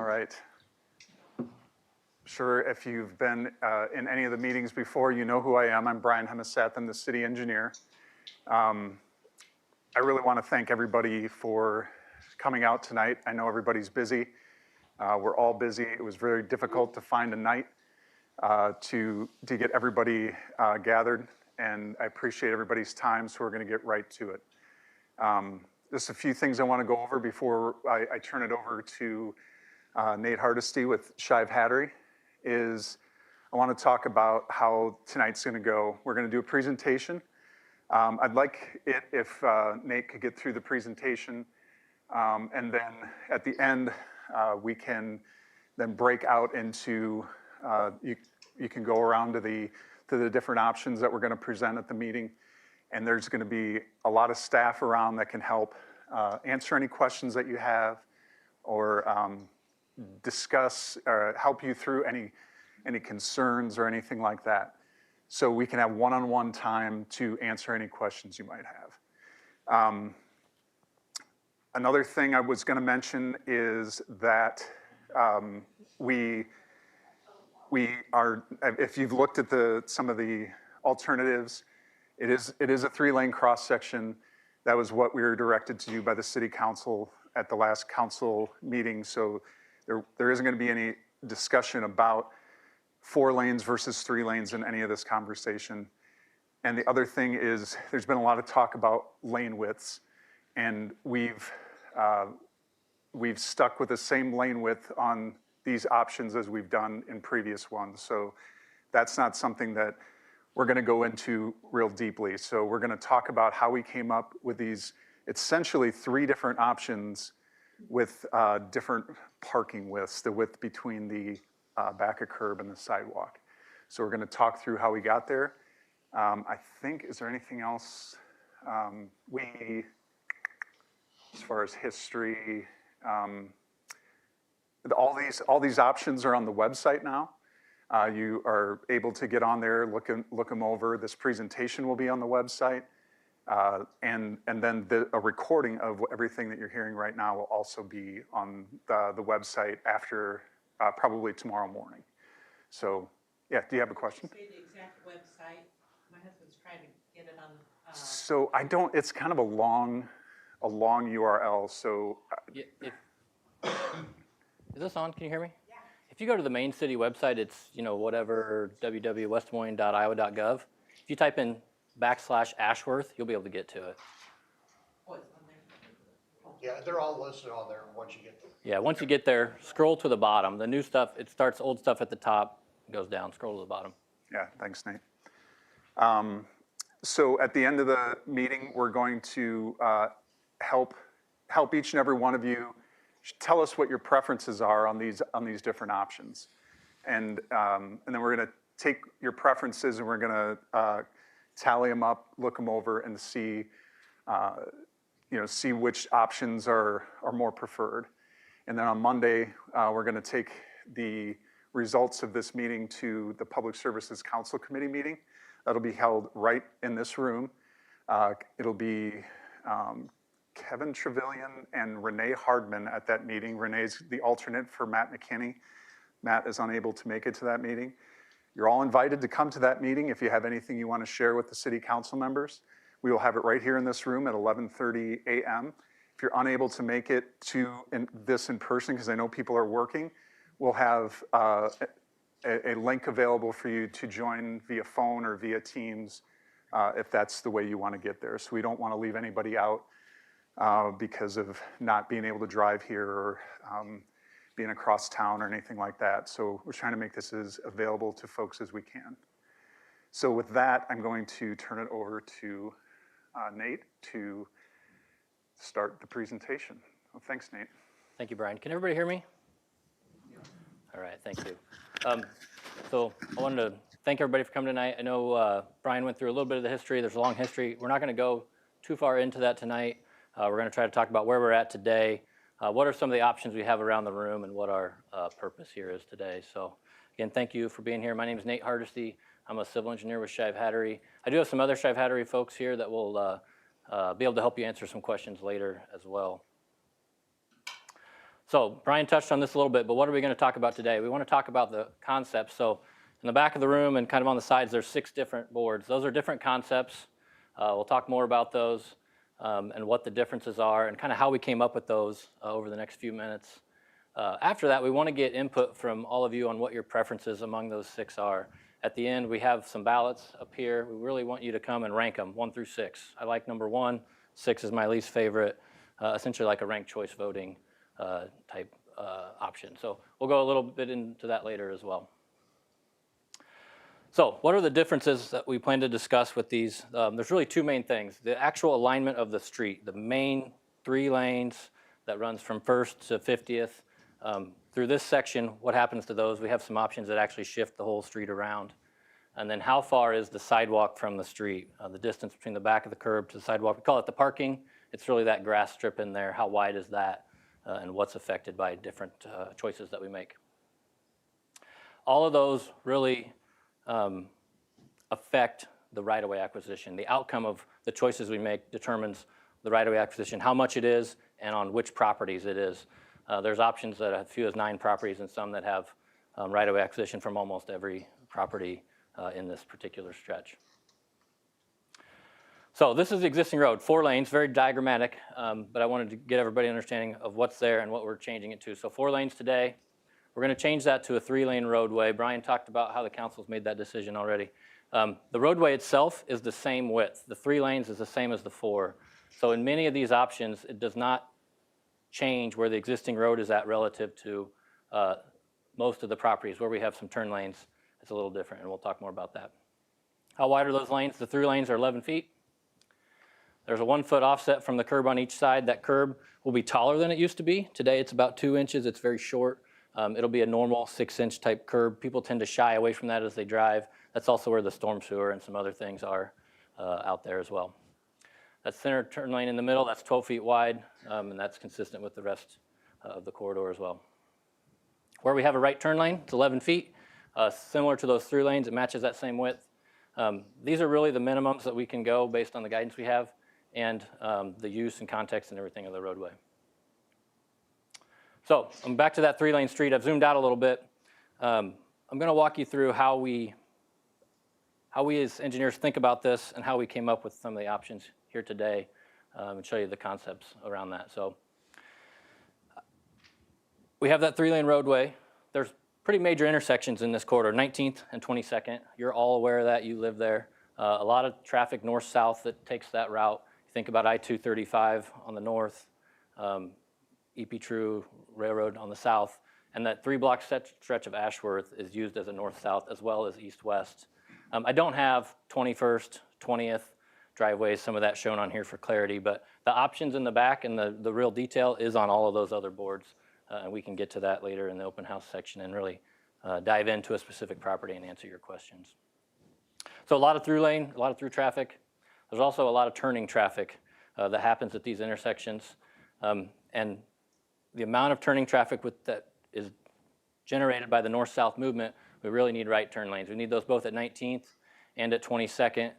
All right. Sure, if you've been in any of the meetings before, you know who I am. I'm Brian Hemeseth. I'm the city engineer. I really want to thank everybody for coming out tonight. I know everybody's busy. We're all busy. It was very difficult to find a night to get everybody gathered, and I appreciate everybody's time, so we're going to get right to it. Just a few things I want to go over before I turn it over to Nate Hardesty with Shive Hattery. I want to talk about how tonight's going to go. We're going to do a presentation. I'd like it if Nate could get through the presentation, and then at the end we can then break out into you can go around to the different options that we're going to present at the meeting, and there's going to be a lot of staff around that can help answer any questions that you have, or discuss or help you through any concerns or anything like that. So we can have one-on-one time to answer any questions you might have. Another thing I was going to mention is that we are, if you've looked at some of the alternatives, it is a 3-lane cross section. That was what we were directed to do by the city council at the last council meeting. So there isn't going to be any discussion about 4 lanes versus 3 lanes in any of this conversation. And the other thing is there's been a lot of talk about lane widths, and we've stuck with the same lane width on these options as we've done in previous ones. So that's not something that we're going to go into real deeply. So we're going to talk about how we came up with these essentially 3 different options with different parking widths, the width between the back of curb and the sidewalk. So we're going to talk through how we got there. I think, is there anything else? As far as history, all these options are on the website now. You are able to get on there, look them over. This presentation will be on the website. And then a recording of everything that you're hearing right now will also be on the website after probably tomorrow morning. So, yeah, do you have a question? Say the exact website. My husband's trying to get it on. So I don't. It's kind of a long URL. So. Is this on? Can you hear me? Yeah. If you go to the main city website, it's whatever www.westmoyne.iowa.gov. If you type in /Ashworth, you'll be able to get to it. Oh, it's on there. Yeah, they're all listed on there once you get there. Yeah, once you get there, scroll to the bottom. The new stuff, it starts old stuff at the top, goes down, scroll to the bottom. Yeah, thanks, Nate. So at the end of the meeting, we're going to help each and every one of you tell us what your preferences are on these different options, and then we're going to take your preferences and we're going to tally them up, look them over, and see which options are more preferred. And then on Monday, we're going to take the results of this meeting to the Public Services Council Committee meeting. That'll be held right in this room. It'll be Kevin Trevelyan and Renee Hardman at that meeting. Renee's the alternate for Matt McKinney. Matt is unable to make it to that meeting. You're all invited to come to that meeting if you have anything you want to share with the city council members. We will have it right here in this room at 11:30 a.m. If you're unable to make it to this in person, because I know people are working, we'll have a link available for you to join via phone or via Teams if that's the way you want to get there. So we don't want to leave anybody out because of not being able to drive here or being across town or anything like that. So we're trying to make this as available to folks as we can. So with that, I'm going to turn it over to Nate to start the presentation. Well, thanks, Nate. Thank you, Brian. Can everybody hear me? Yeah. All right, thank you. So I wanted to thank everybody for coming tonight. I know Brian went through a little bit of the history. There's a long history. We're not going to go too far into that tonight. We're going to try to talk about where we're at today, what are some of the options we have around the room, and what our purpose here is today. So again, thank you for being here. My name is Nate Hardesty. I'm a civil engineer with Shive Hattery. I do have some other Shive Hattery folks here that will be able to help you answer some questions later as well. So Brian touched on this a little bit, but what are we going to talk about today? We want to talk about the concepts. So in the back of the room and kind of on the sides, there's 6 different boards. Those are different concepts. We'll talk more about those and what the differences are and kind of how we came up with those over the next few minutes. After that, we want to get input from all of you on what your preferences among those 6 are. At the end, we have some ballots up here. We really want you to come and rank them 1 through 6. I like number 1. 6 is my least favorite, essentially like a ranked choice voting type option. So we'll go a little bit into that later as well. So what are the differences that we plan to discuss with these? There's really 2 main things. The actual alignment of the street, the main 3 lanes that runs from 1st to 50th. Through this section, what happens to those? We have some options that actually shift the whole street around. And then how far is the sidewalk from the street? The distance between the back of the curb to the sidewalk. We call it the parking. It's really that grass strip in there. How wide is that? And what's affected by different choices that we make. All of those really affect the right-of-way acquisition. The outcome of the choices we make determines the right-of-way acquisition, how much it is, and on which properties it is. There's options that have as few as 9 properties and some that have right-of-way acquisition from almost every property in this particular stretch. So this is the existing road, 4 lanes, very diagrammatic, but I wanted to get everybody an understanding of what's there and what we're changing it to. So 4 lanes today. We're going to change that to a 3-lane roadway. Brian talked about how the council's made that decision already. The roadway itself is the same width. The 3 lanes is the same as the 4. So in many of these options, it does not change where the existing road is at relative to most of the properties. Where we have some turn lanes, it's a little different, and we'll talk more about that. How wide are those lanes? The 3 lanes are 11 feet. There's a 1-foot offset from the curb on each side. That curb will be taller than it used to be. Today it's about 2 inches. It's very short. It'll be a normal 6-inch type curb. People tend to shy away from that as they drive. That's also where the storm sewer and some other things are out there as well. That center turn lane in the middle, that's 12 feet wide, and that's consistent with the rest of the corridor as well. Where we have a right turn lane, it's 11 feet. Similar to those 3 lanes, it matches that same width. These are really the minimums that we can go based on the guidance we have and the use and context and everything of the roadway. So I'm back to that 3-lane street. I've zoomed out a little bit. I'm going to walk you through how we as engineers think about this and how we came up with some of the options here today and show you the concepts around that. So we have that 3-lane roadway. There's pretty major intersections in this corridor, 19th and 22nd. You're all aware of that. You live there. A lot of traffic north-south that takes that route. You think about I-235 on the north, EP True Railroad on the south, and that 3-block stretch of Ashworth is used as a north-south as well as east-west. I don't have 21st, 20th driveways, some of that shown on here for clarity, but the options in the back and the real detail is on all of those other boards, and we can get to that later in the open house section and really dive into a specific property and answer your questions. So a lot of through lane, a lot of through traffic. There's also a lot of turning traffic that happens at these intersections, and the amount of turning traffic that is generated by the north-south movement, we really need right turn lanes. We need those both at 19th and at 22nd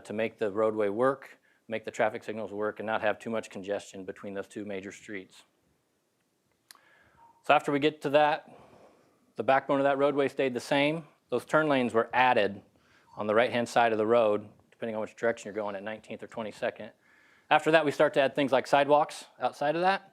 to make the roadway work, make the traffic signals work, and not have too much congestion between those 2 major streets. So after we get to that, the backbone of that roadway stayed the same. Those turn lanes were added on the right-hand side of the road, depending on which direction you're going at 19th or 22nd. After that, we start to add things like sidewalks outside of that.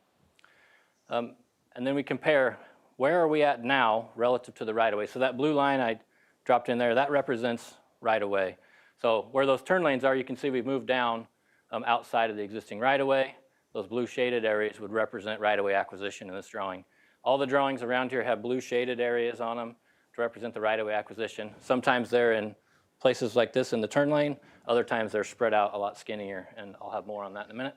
And then we compare where are we at now relative to the right-of-way. So that blue line I dropped in there, that represents right-of-way. So where those turn lanes are, you can see we've moved down outside of the existing right-of-way. Those blue shaded areas would represent right-of-way acquisition in this drawing. All the drawings around here have blue shaded areas on them to represent the right-of-way acquisition. Sometimes they're in places like this in the turn lane. Other times they're spread out a lot skinnier, and I'll have more on that in a minute.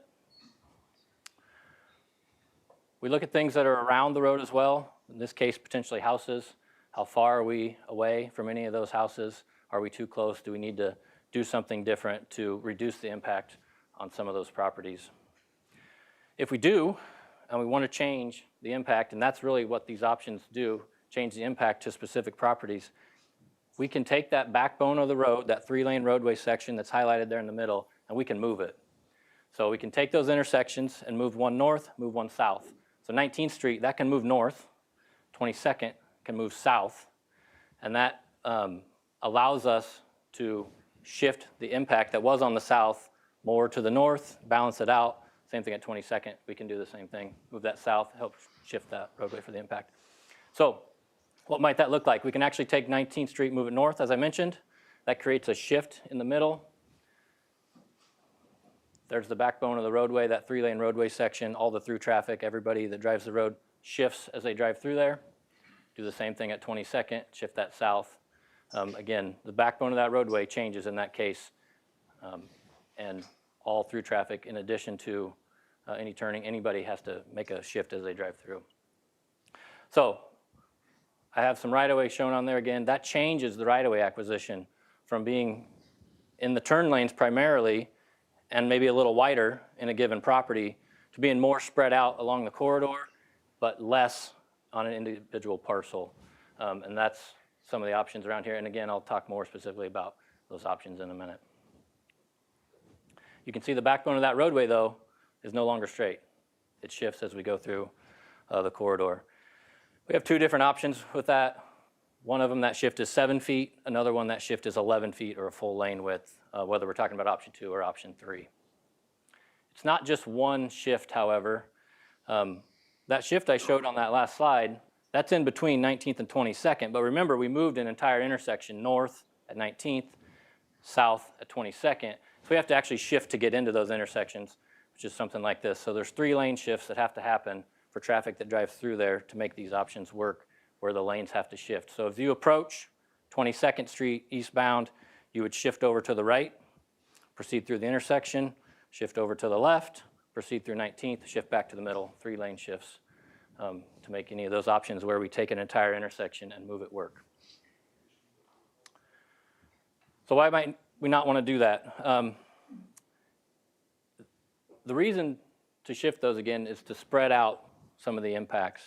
We look at things that are around the road as well. In this case, potentially houses. How far are we away from any of those houses? Are we too close? Do we need to do something different to reduce the impact on some of those properties? If we do, and we want to change the impact, and that's really what these options do, change the impact to specific properties, we can take that backbone of the road, that 3-lane roadway section that's highlighted there in the middle, and we can move it. So we can take those intersections and move one north, move one south. So 19th Street, that can move north, 22nd can move south, and that allows us to shift the impact that was on the south more to the north, balance it out. Same thing at 22nd, we can do the same thing. Move that south, help shift that roadway for the impact. So what might that look like? We can actually take 19th Street, move it north, as I mentioned. That creates a shift in the middle. There's the backbone of the roadway, that 3-lane roadway section, all the through traffic, everybody that drives the road shifts as they drive through there. Do the same thing at 22nd, shift that south. Again, the backbone of that roadway changes in that case, and all through traffic, in addition to any turning, anybody has to make a shift as they drive through. So I have some right-of-way shown on there again. That changes the right-of-way acquisition from being in the turn lanes primarily and maybe a little wider in a given property to being more spread out along the corridor, but less on an individual parcel. And that's some of the options around here. And again, I'll talk more specifically about those options in a minute. You can see the backbone of that roadway, though, is no longer straight. It shifts as we go through the corridor. We have two different options with that. One of them, that shift is 7 feet. Another one, that shift is 11 feet or a full lane width, whether we're talking about option 2 or option 3. It's not just one shift, however. That shift I showed on that last slide, that's in between 19th and 22nd. But remember, we moved an entire intersection north at 19th, south at 22nd. So we have to actually shift to get into those intersections, which is something like this. So there's 3 lane shifts that have to happen for traffic that drives through there to make these options work, where the lanes have to shift. So if you approach 22nd Street eastbound, you would shift over to the right, proceed through the intersection, shift over to the left, proceed through 19th, shift back to the middle, 3 lane shifts to make any of those options where we take an entire intersection and move it work. So why might we not want to do that? The reason to shift those again is to spread out some of the impacts.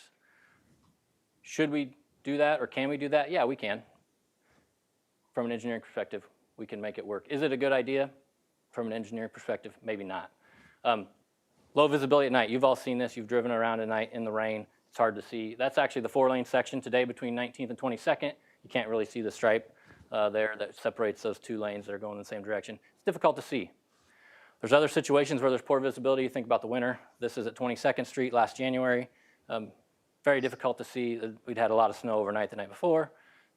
Should we do that or can we do that? Yeah, we can. From an engineering perspective, we can make it work. Is it a good idea? From an engineering perspective, maybe not. Low visibility at night. You've all seen this. You've driven around at night in the rain. It's hard to see. That's actually the 4-lane section today between 19th and 22nd. You can't really see the stripe there that separates those 2 lanes that are going in the same direction. It's difficult to see. There's other situations where there's poor visibility. Think about the winter. This is at 22nd Street last January. Very difficult to see. We'd had a lot of snow overnight the night before,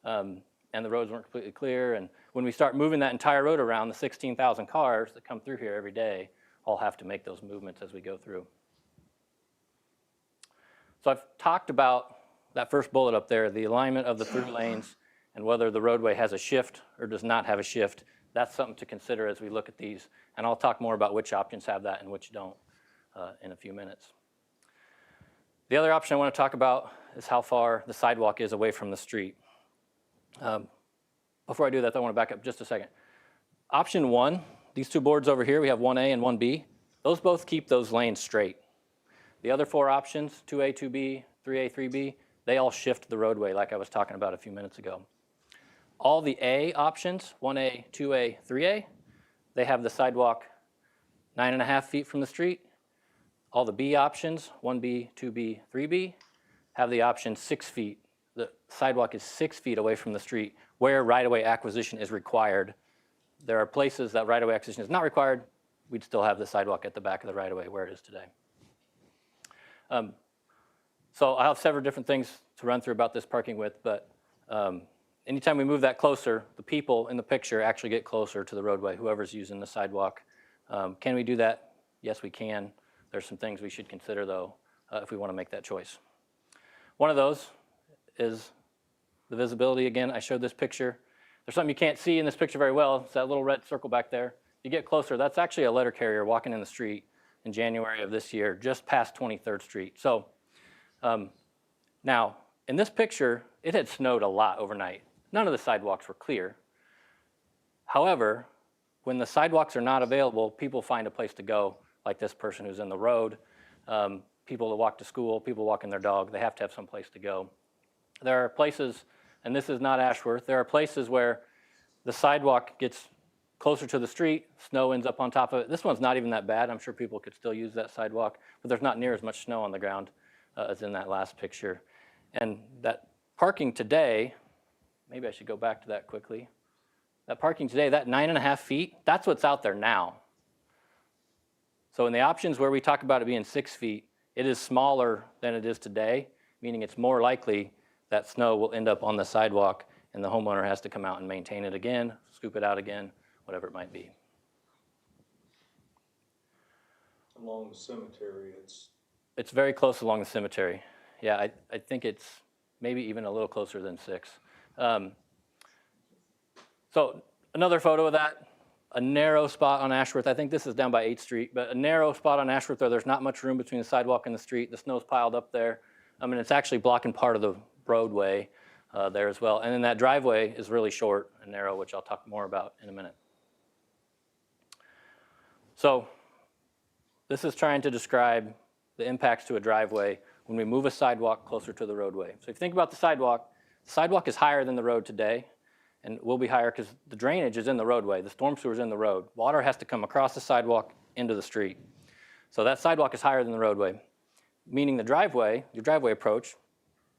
and the roads weren't completely clear. And when we start moving that entire road around, the 16,000 cars that come through here every day all have to make those movements as we go through. So I've talked about that first bullet up there, the alignment of the through lanes and whether the roadway has a shift or does not have a shift. That's something to consider as we look at these. And I'll talk more about which options have that and which don't in a few minutes. The other option I want to talk about is how far the sidewalk is away from the street. Before I do that, I want to back up just a second. Option 1, these 2 boards over here, we have 1A and 1B. Those both keep those lanes straight. The other 4 options, 2A, 2B, 3A, 3B, they all shift the roadway like I was talking about a few minutes ago. All the A options, 1A, 2A, 3A, they have the sidewalk 9.5 feet from the street. All the B options, 1B, 2B, 3B, have the option 6 feet. The sidewalk is 6 feet away from the street where right-of-way acquisition is required. There are places that right-of-way acquisition is not required. We'd still have the sidewalk at the back of the right-of-way where it is today. So I have several different things to run through about this parking width, but anytime we move that closer, the people in the picture actually get closer to the roadway, whoever's using the sidewalk. Can we do that? Yes, we can. There's some things we should consider, though, if we want to make that choice. One of those is the visibility. Again, I showed this picture. There's something you can't see in this picture very well. It's that little red circle back there. You get closer, that's actually a letter carrier walking in the street in January of this year, just past 23rd Street. So now, in this picture, it had snowed a lot overnight. None of the sidewalks were clear. However, when the sidewalks are not available, people find a place to go, like this person who's in the road, people that walk to school, people walking their dog, they have to have some place to go. There are places, and this is not Ashworth, there are places where the sidewalk gets closer to the street, snow ends up on top of it. This one's not even that bad. I'm sure people could still use that sidewalk, but there's not near as much snow on the ground as in that last picture. And that parking today, maybe I should go back to that quickly. That parking today, that 9.5 feet, that's what's out there now. So in the options where we talk about it being 6 feet, it is smaller than it is today, meaning it's more likely that snow will end up on the sidewalk and the homeowner has to come out and maintain it again, scoop it out again, whatever it might be. Along the cemetery, It's very close along the cemetery. Yeah, I think it's maybe even a little closer than 6. So another photo of that, a narrow spot on Ashworth. I think this is down by 8th Street, but a narrow spot on Ashworth where there's not much room between the sidewalk and the street. The snow's piled up there. I mean, it's actually blocking part of the roadway there as well. And then that driveway is really short and narrow, which I'll talk more about in a minute. So this is trying to describe the impacts to a driveway when we move a sidewalk closer to the roadway. So if you think about the sidewalk is higher than the road today, and will be higher because the drainage is in the roadway. The storm sewer is in the road. Water has to come across the sidewalk into the street. So that sidewalk is higher than the roadway, meaning the driveway, your driveway approach,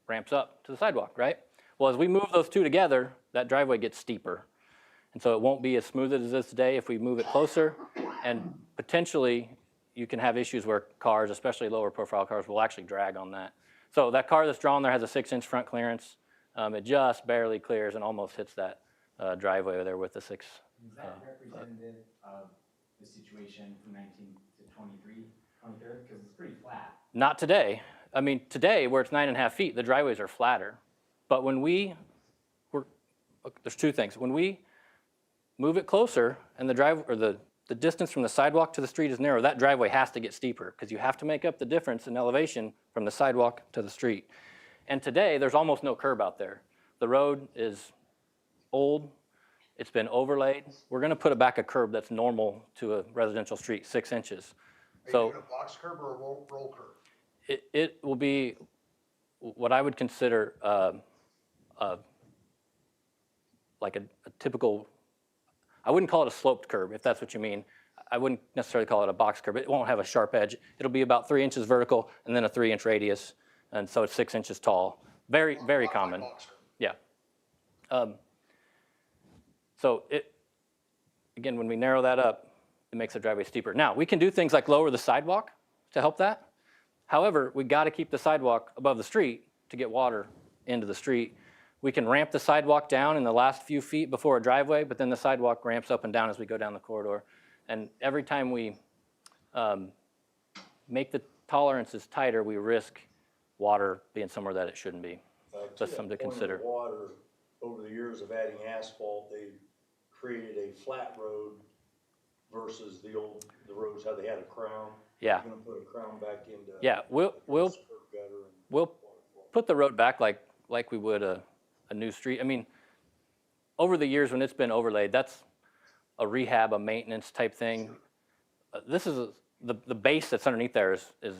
ramps up to the sidewalk, right? Well, as we move those two together, that driveway gets steeper. And so it won't be as smooth as it is today if we move it closer, and potentially you can have issues where cars, especially lower profile cars, will actually drag on that. So that car that's drawn there has a 6-inch front clearance. It just barely clears and almost hits that driveway there with the 6. Is that representative of the situation from 19 to 23, 23rd? Because it's pretty flat. Not today. I mean, today where it's 9.5 feet, the driveways are flatter. But when there's two things. When we move it closer and the distance from the sidewalk to the street is narrow, that driveway has to get steeper because you have to make up the difference in elevation from the sidewalk to the street. And today, there's almost no curb out there. The road is old. It's been overlaid. We're going to put back a curb that's normal to a residential street, 6 inches. Are you So doing a box curb or a roll curb? it will be what I would consider like a typical, I wouldn't call it a sloped curb, if that's what you mean. I wouldn't necessarily call it a box curb. It won't have a sharp edge. It'll be about 3 inches vertical and then a 3-inch radius. And so it's 6 inches tall. Very, very common. Box curb. Yeah. So again, when we narrow that up, it makes the driveway steeper. Now, we can do things like lower the sidewalk to help that. However, we got to keep the sidewalk above the street to get water into the street. We can ramp the sidewalk down in the last few feet before a driveway, but then the sidewalk ramps up and down as we go down the corridor. And every time we make the tolerances tighter, we risk water being somewhere that it shouldn't be. That's something to consider. Water, over the years of adding asphalt, they created a flat road versus the roads, how they had a crown. Yeah. You're gonna put a crown back into. Yeah, we'll put the road back like we would a new street. I mean, over the years when it's been overlaid, that's a rehab, a maintenance type thing. This is the base that's underneath there is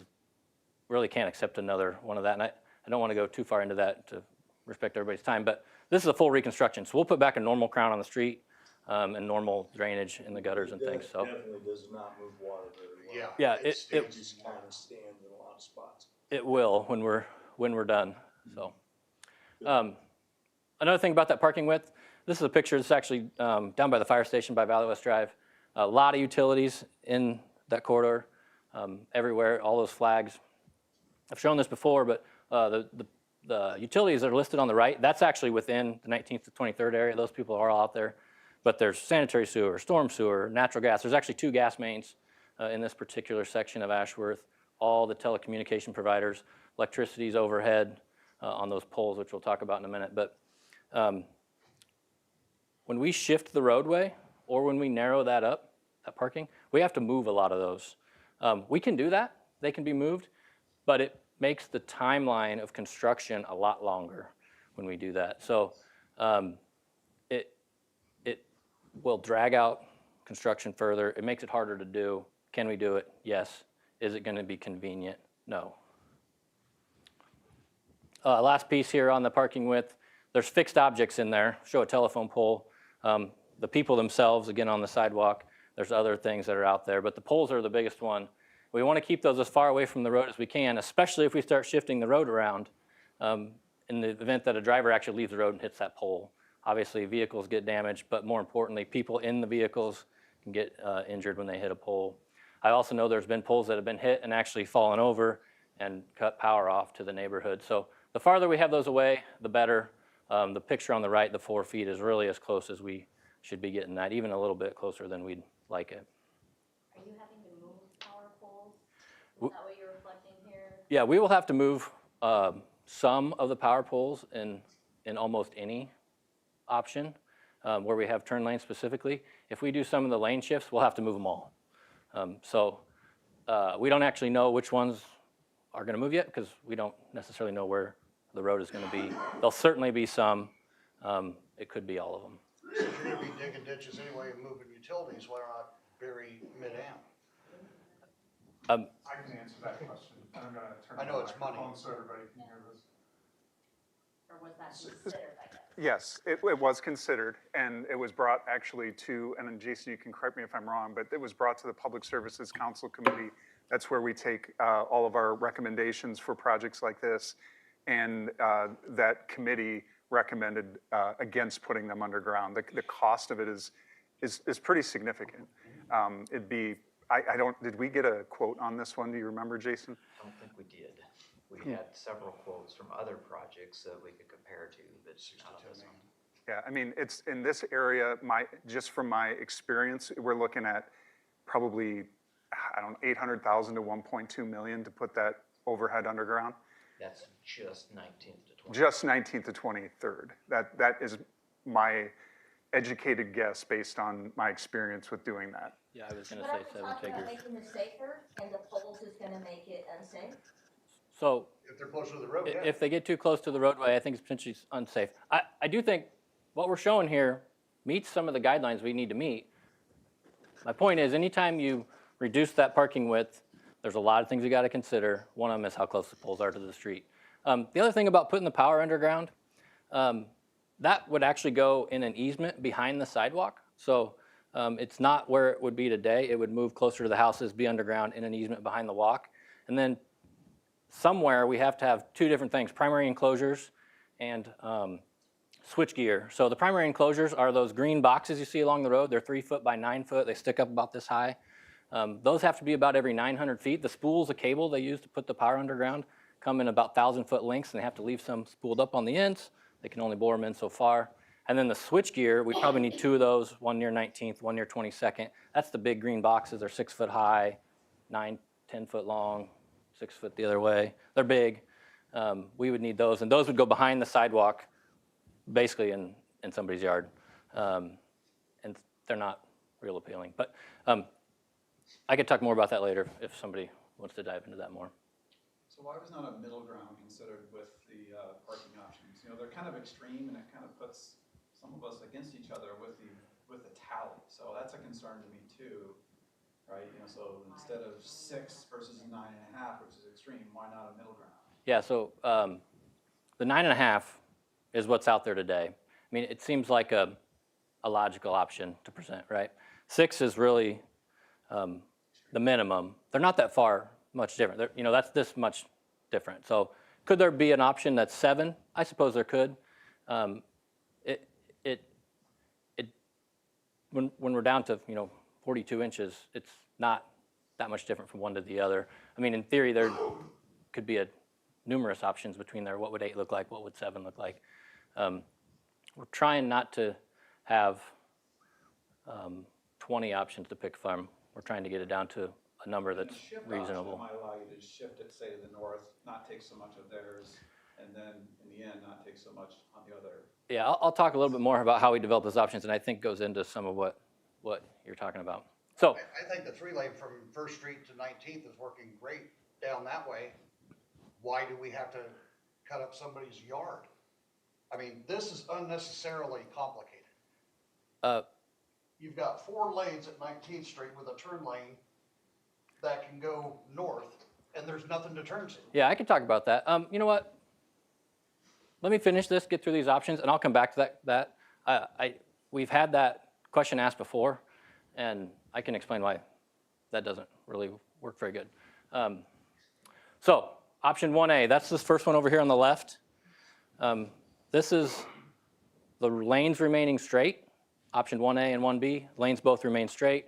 really can't accept another one of that. And I don't want to go too far into that to respect everybody's time, but this is a full reconstruction. So we'll put back a normal crown on the street and normal drainage in the gutters and things. So Definitely does not move water very well. Yeah. yeah, It just kind of stands in a lot of spots. it will when we're done. So another thing about that parking width, this is a picture. It's actually down by the fire station by Valley West Drive. A lot of utilities in that corridor, everywhere, all those flags. I've shown this before, but the utilities that are listed on the right, that's actually within the 19th to 23rd area. Those people are all out there. But there's sanitary sewer, storm sewer, natural gas. There's actually 2 gas mains in this particular section of Ashworth. All the telecommunication providers, electricity's overhead on those poles, which we'll talk about in a minute. But when we shift the roadway or when we narrow that up, that parking, we have to move a lot of those. We can do that. They can be moved, but it makes the timeline of construction a lot longer when we do that. So it will drag out construction further. It makes it harder to do. Can we do it? Yes. Is it going to be convenient? No. Last piece here on the parking width, there's fixed objects in there. Show a telephone pole. The people themselves, again, on the sidewalk. There's other things that are out there, but the poles are the biggest one. We want to keep those as far away from the road as we can, especially if we start shifting the road around in the event that a driver actually leaves the road and hits that pole. Obviously, vehicles get damaged, but more importantly, people in the vehicles can get injured when they hit a pole. I also know there's been poles that have been hit and actually fallen over and cut power off to the neighborhood. So the farther we have those away, the better. The picture on the right, the 4 feet, is really as close as we should be getting that, even a little bit closer than we'd like it. Are you having to move power poles? Is that what you're reflecting here? Yeah, we will have to move some of the power poles in almost any option where we have turn lanes specifically. If we do some of the lane shifts, we'll have to move them all. So we don't actually know which ones are going to move yet because we don't necessarily know where the road is going to be. There'll certainly be some. It could be all of them. Since you're gonna be digging ditches anyway and moving utilities, why not bury mid-amp? I can answer that question. I'm gonna turn I know the it's money. microphone so everybody can hear this. Or was that considered, I guess? Yes, it was considered, and it was brought actually to, and then Jason, you can correct me if I'm wrong, but it was brought to the Public Services Council Committee. That's where we take all of our recommendations for projects like this, and that committee recommended against putting them underground. The cost of it is pretty significant. It'd be, I don't, did we get a quote on this one? Do you remember, Jason? I don't think we did. We had several quotes from other projects that we could compare to, but not on this one. Yeah, I mean, it's in this area, just from my experience, we're looking at probably, I don't know, 800,000 to 1.2 million to put that overhead underground. That's just 19th to 20th. Just 19th to 23rd. That is my educated guess based on my experience with doing that. Yeah, I was going to But say are we 7 talking about figures. making it safer and the poles is gonna make it unsafe? So If they're closer to the road, yeah. if they get too close to the roadway, I think it's potentially unsafe. I do think what we're showing here meets some of the guidelines we need to meet. My point is, anytime you reduce that parking width, there's a lot of things you got to consider. One of them is how close the poles are to the street. The other thing about putting the power underground, that would actually go in an easement behind the sidewalk. So it's not where it would be today. It would move closer to the houses, be underground in an easement behind the walk. And then somewhere we have to have two different things, primary enclosures and switch gear. So the primary enclosures are those green boxes you see along the road. They're 3 foot by 9 foot. They stick up about this high. Those have to be about every 900 feet. The spools of cable they use to put the power underground come in about 1,000-foot lengths, and they have to leave some spooled up on the ends. They can only bore them in so far. And then the switch gear, we probably need 2 of those, one near 19th, one near 22nd. That's the big green boxes. They're 6 foot high, 9, 10 foot long, 6 foot the other way. They're big. We would need those, and those would go behind the sidewalk, basically in somebody's yard. And they're not real appealing. But I could talk more about that later if somebody wants to dive into that more. So why was not a middle ground considered with the parking options? You know, they're kind of extreme, and it kind of puts some of us against each other with the tally. So that's a concern to me too, right? You know, so instead of 6 versus 9.5, which is extreme, why not a middle ground? Yeah, so the 9.5 is what's out there today. I mean, it seems like a logical option to present, right? 6 is really the minimum. They're not that far much different. You know, that's this much different. So could there be an option that's 7? I suppose there could. When we're down to 42 inches, it's not that much different from one to the other. I mean, in theory, there could be numerous options between there. What would 8 look like? What would 7 look like? We're trying not to have 20 options to pick from. We're trying to get it down to a number that's Shift reasonable. option might allow you to shift it, say, to the north, not take so much of theirs, and then in the end, not take so much on the other. Yeah, I'll talk a little bit more about how we develop those options, and I think goes into some of what you're talking about. So, I think the 3-lane from First Street to 19th is working great down that way. Why do we have to cut up somebody's yard? I mean, this is unnecessarily complicated. You've got 4 lanes at 19th Street with a turn lane that can go north, and there's nothing to turn to. yeah, I can talk about that. You know what? Let me finish this, get through these options, and I'll come back to that. We've had that question asked before, and I can explain why that doesn't really work very good. So option 1A, that's this first one over here on the left. This is the lanes remaining straight. Option 1A and 1B, lanes both remain straight.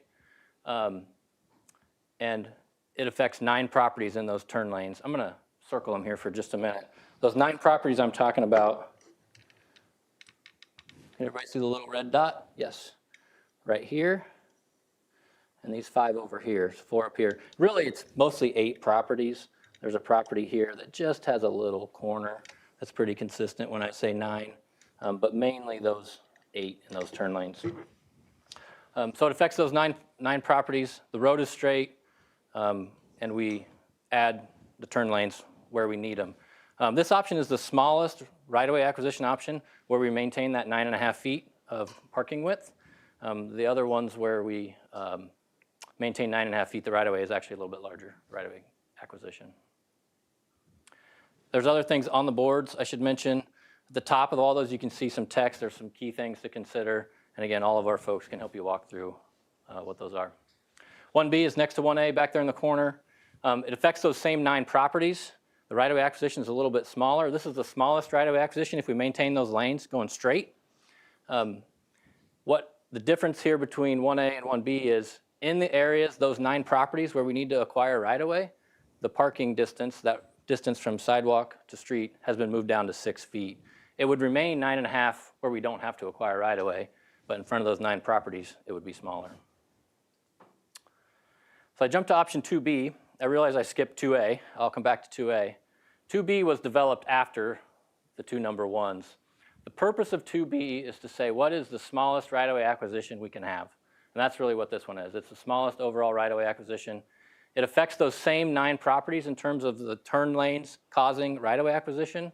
And it affects 9 properties in those turn lanes. I'm going to circle them here for just a minute. Those 9 properties I'm talking about, can everybody see the little red dot? Yes. Right here, and these 5 over here, 4 up here. Really, it's mostly 8 properties. There's a property here that just has a little corner. That's pretty consistent when I say 9, but mainly those 8 in those turn lanes. So it affects those nine properties. The road is straight, and we add the turn lanes where we need them. This option is the smallest right-of-way acquisition option, where we maintain that 9.5 feet of parking width. The other ones where we maintain 9.5 feet, the right-of-way is actually a little bit larger right-of-way acquisition. There's other things on the boards I should mention. At the top of all those, you can see some text. There's some key things to consider. And again, all of our folks can help you walk through what those are. 1B is next to 1A back there in the corner. It affects those same 9 properties. The right-of-way acquisition is a little bit smaller. This is the smallest right-of-way acquisition if we maintain those lanes going straight. What the difference here between 1A and 1B is in the areas, those 9 properties where we need to acquire right-of-way, the parking distance, that distance from sidewalk to street, has been moved down to 6 feet. It would remain 9.5 where we don't have to acquire right-of-way, but in front of those 9 properties, it would be smaller. So I jumped to option 2B. I realize I skipped 2A. I'll come back to 2A. 2B was developed after the 2 number 1s. The purpose of 2B is to say what is the smallest right-of-way acquisition we can have. And that's really what this one is. It's the smallest overall right-of-way acquisition. It affects those same 9 properties in terms of the turn lanes causing right-of-way acquisition.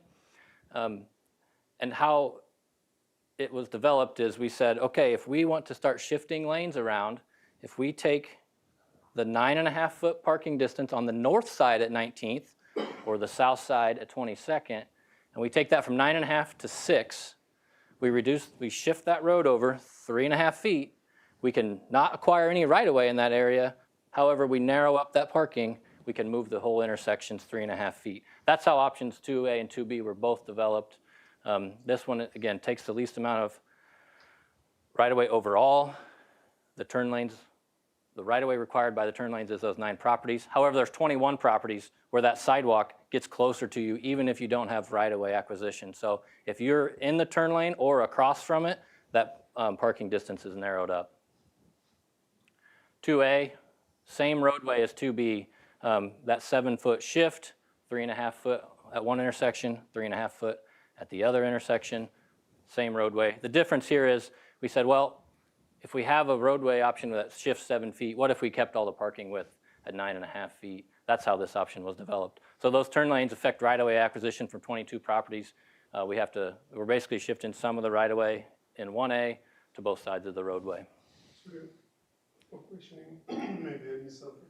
And how it was developed is we said, okay, if we want to start shifting lanes around, if we take the 9.5 foot parking distance on the north side at 19th or the south side at 22nd, and we take that from 9.5 to 6, we shift that road over 3.5 feet. We can not acquire any right-of-way in that area. However, we narrow up that parking, we can move the whole intersections 3.5 feet. That's how options 2A and 2B were both developed. This one, again, takes the least amount of right-of-way overall. The turn lanes, the right-of-way required by the turn lanes is those 9 properties. However, there's 21 properties where that sidewalk gets closer to you even if you don't have right-of-way acquisition. So if you're in the turn lane or across from it, that parking distance is narrowed up. 2A, same roadway as 2B. That 7-foot shift, 3.5 foot at one intersection, 3.5 foot at the other intersection, same roadway. The difference here is we said, well, if we have a roadway option that shifts 7 feet, what if we kept all the parking width at 9.5 feet? That's how this option was developed. So those turn lanes affect right-of-way acquisition for 22 properties. We're basically shifting some of the right-of-way in 1A to both sides of the roadway. Sorry, for questioning, maybe I missed something.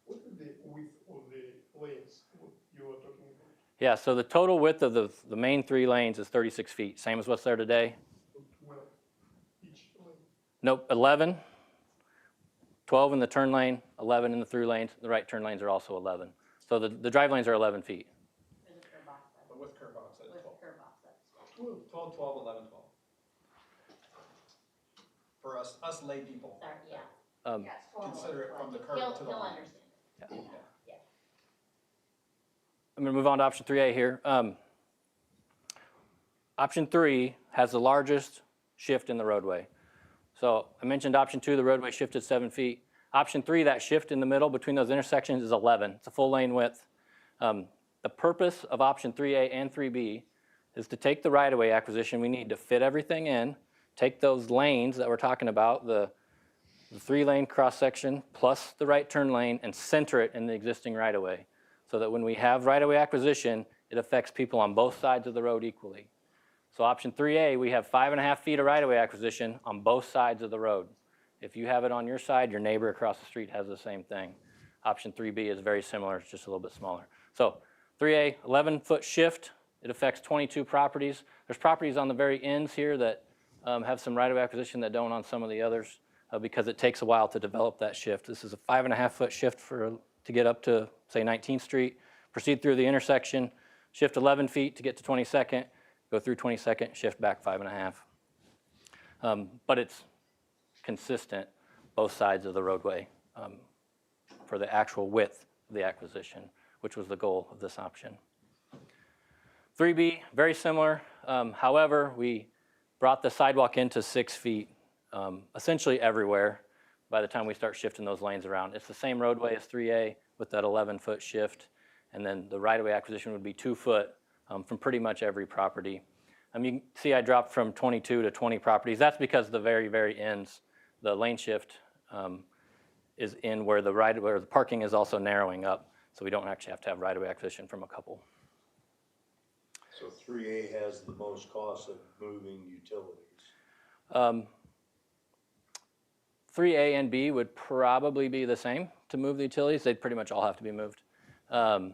What is the width of the lanes what you were talking about? Yeah, so the total width of the main 3 lanes is 36 feet, same as what's there today. 12 each lane. Nope, 11. 12 in the turn lane, 11 in the through lanes. The right turn lanes are also 11. So the drive lanes are 11 feet. There's a curb offset. But with curb offset, With 12. curb offsets. 12, 12, 11, 12. For us lay people, Sorry, yeah. Um, Yes, formally, consider it from the curb he'll- to the He'll line. understand it. Yeah. I'm going to move on to option 3A here. Option 3 has the largest shift in the roadway. So I mentioned option 2, the roadway shifted 7 feet. Option 3, that shift in the middle between those intersections is 11. It's a full lane width. The purpose of option 3A and 3B is to take the right-of-way acquisition we need to fit everything in, take those lanes that we're talking about, the 3-lane cross-section plus the right turn lane, and center it in the existing right-of-way so that when we have right-of-way acquisition, it affects people on both sides of the road equally. So option 3A, we have 5.5 feet of right-of-way acquisition on both sides of the road. If you have it on your side, your neighbor across the street has the same thing. Option 3B is very similar, it's just a little bit smaller. So 3A, 11-foot shift. It affects 22 properties. There's properties on the very ends here that have some right-of-way acquisition that don't on some of the others because it takes a while to develop that shift. This is a 5.5-foot shift for to get up to, say, 19th Street, proceed through the intersection, shift 11 feet to get to 22nd, go through 22nd, shift back 5.5. But it's consistent both sides of the roadway for the actual width of the acquisition, which was the goal of this option. 3B, very similar. However, we brought the sidewalk into 6 feet, essentially everywhere by the time we start shifting those lanes around. It's the same roadway as 3A with that 11-foot shift, and then the right-of-way acquisition would be 2 foot from pretty much every property. You can see I dropped from 22 to 20 properties. That's because the very, very ends, the lane shift is in where where the parking is also narrowing up, so we don't actually have to have right-of-way acquisition from a couple. So 3A has the most cost of moving utilities. 3A and B would probably be the same to move the utilities. They'd pretty much all have to be moved. We're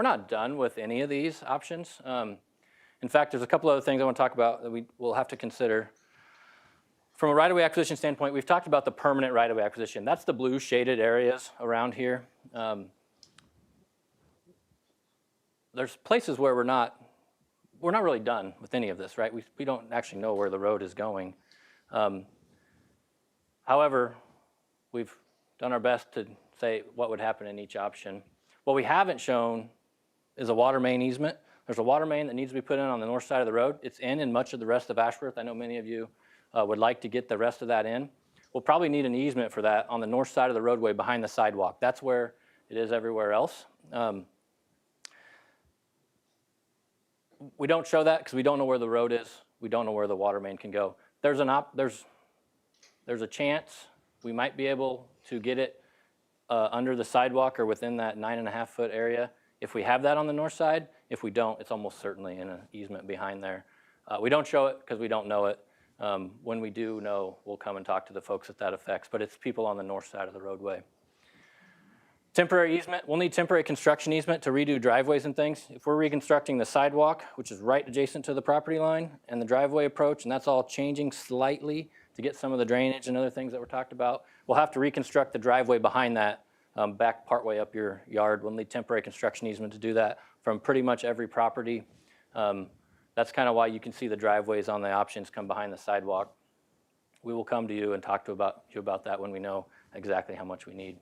not done with any of these options. In fact, there's a couple other things I want to talk about that we will have to consider. From a right-of-way acquisition standpoint, we've talked about the permanent right-of-way acquisition. That's the blue shaded areas around here. There's places where we're not really done with any of this, right? We don't actually know where the road is going. However, we've done our best to say what would happen in each option. What we haven't shown is a water main easement. There's a water main that needs to be put in on the north side of the road. It's in much of the rest of Ashworth. I know many of you would like to get the rest of that in. We'll probably need an easement for that on the north side of the roadway behind the sidewalk. That's where it is everywhere else. We don't show that because we don't know where the road is. We don't know where the water main can go. There's a chance we might be able to get it under the sidewalk or within that 9.5-foot area if we have that on the north side. If we don't, it's almost certainly in an easement behind there. We don't show it because we don't know it. When we do know, we'll come and talk to the folks that affects, but it's people on the north side of the roadway. Temporary easement, we'll need temporary construction easement to redo driveways and things. If we're reconstructing the sidewalk, which is right adjacent to the property line, and the driveway approach, and that's all changing slightly to get some of the drainage and other things that were talked about, we'll have to reconstruct the driveway behind that back partway up your yard. We'll need temporary construction easement to do that from pretty much every property. That's kind of why you can see the driveways on the options come behind the sidewalk. We will come to you and talk to you about that when we know exactly how much we need.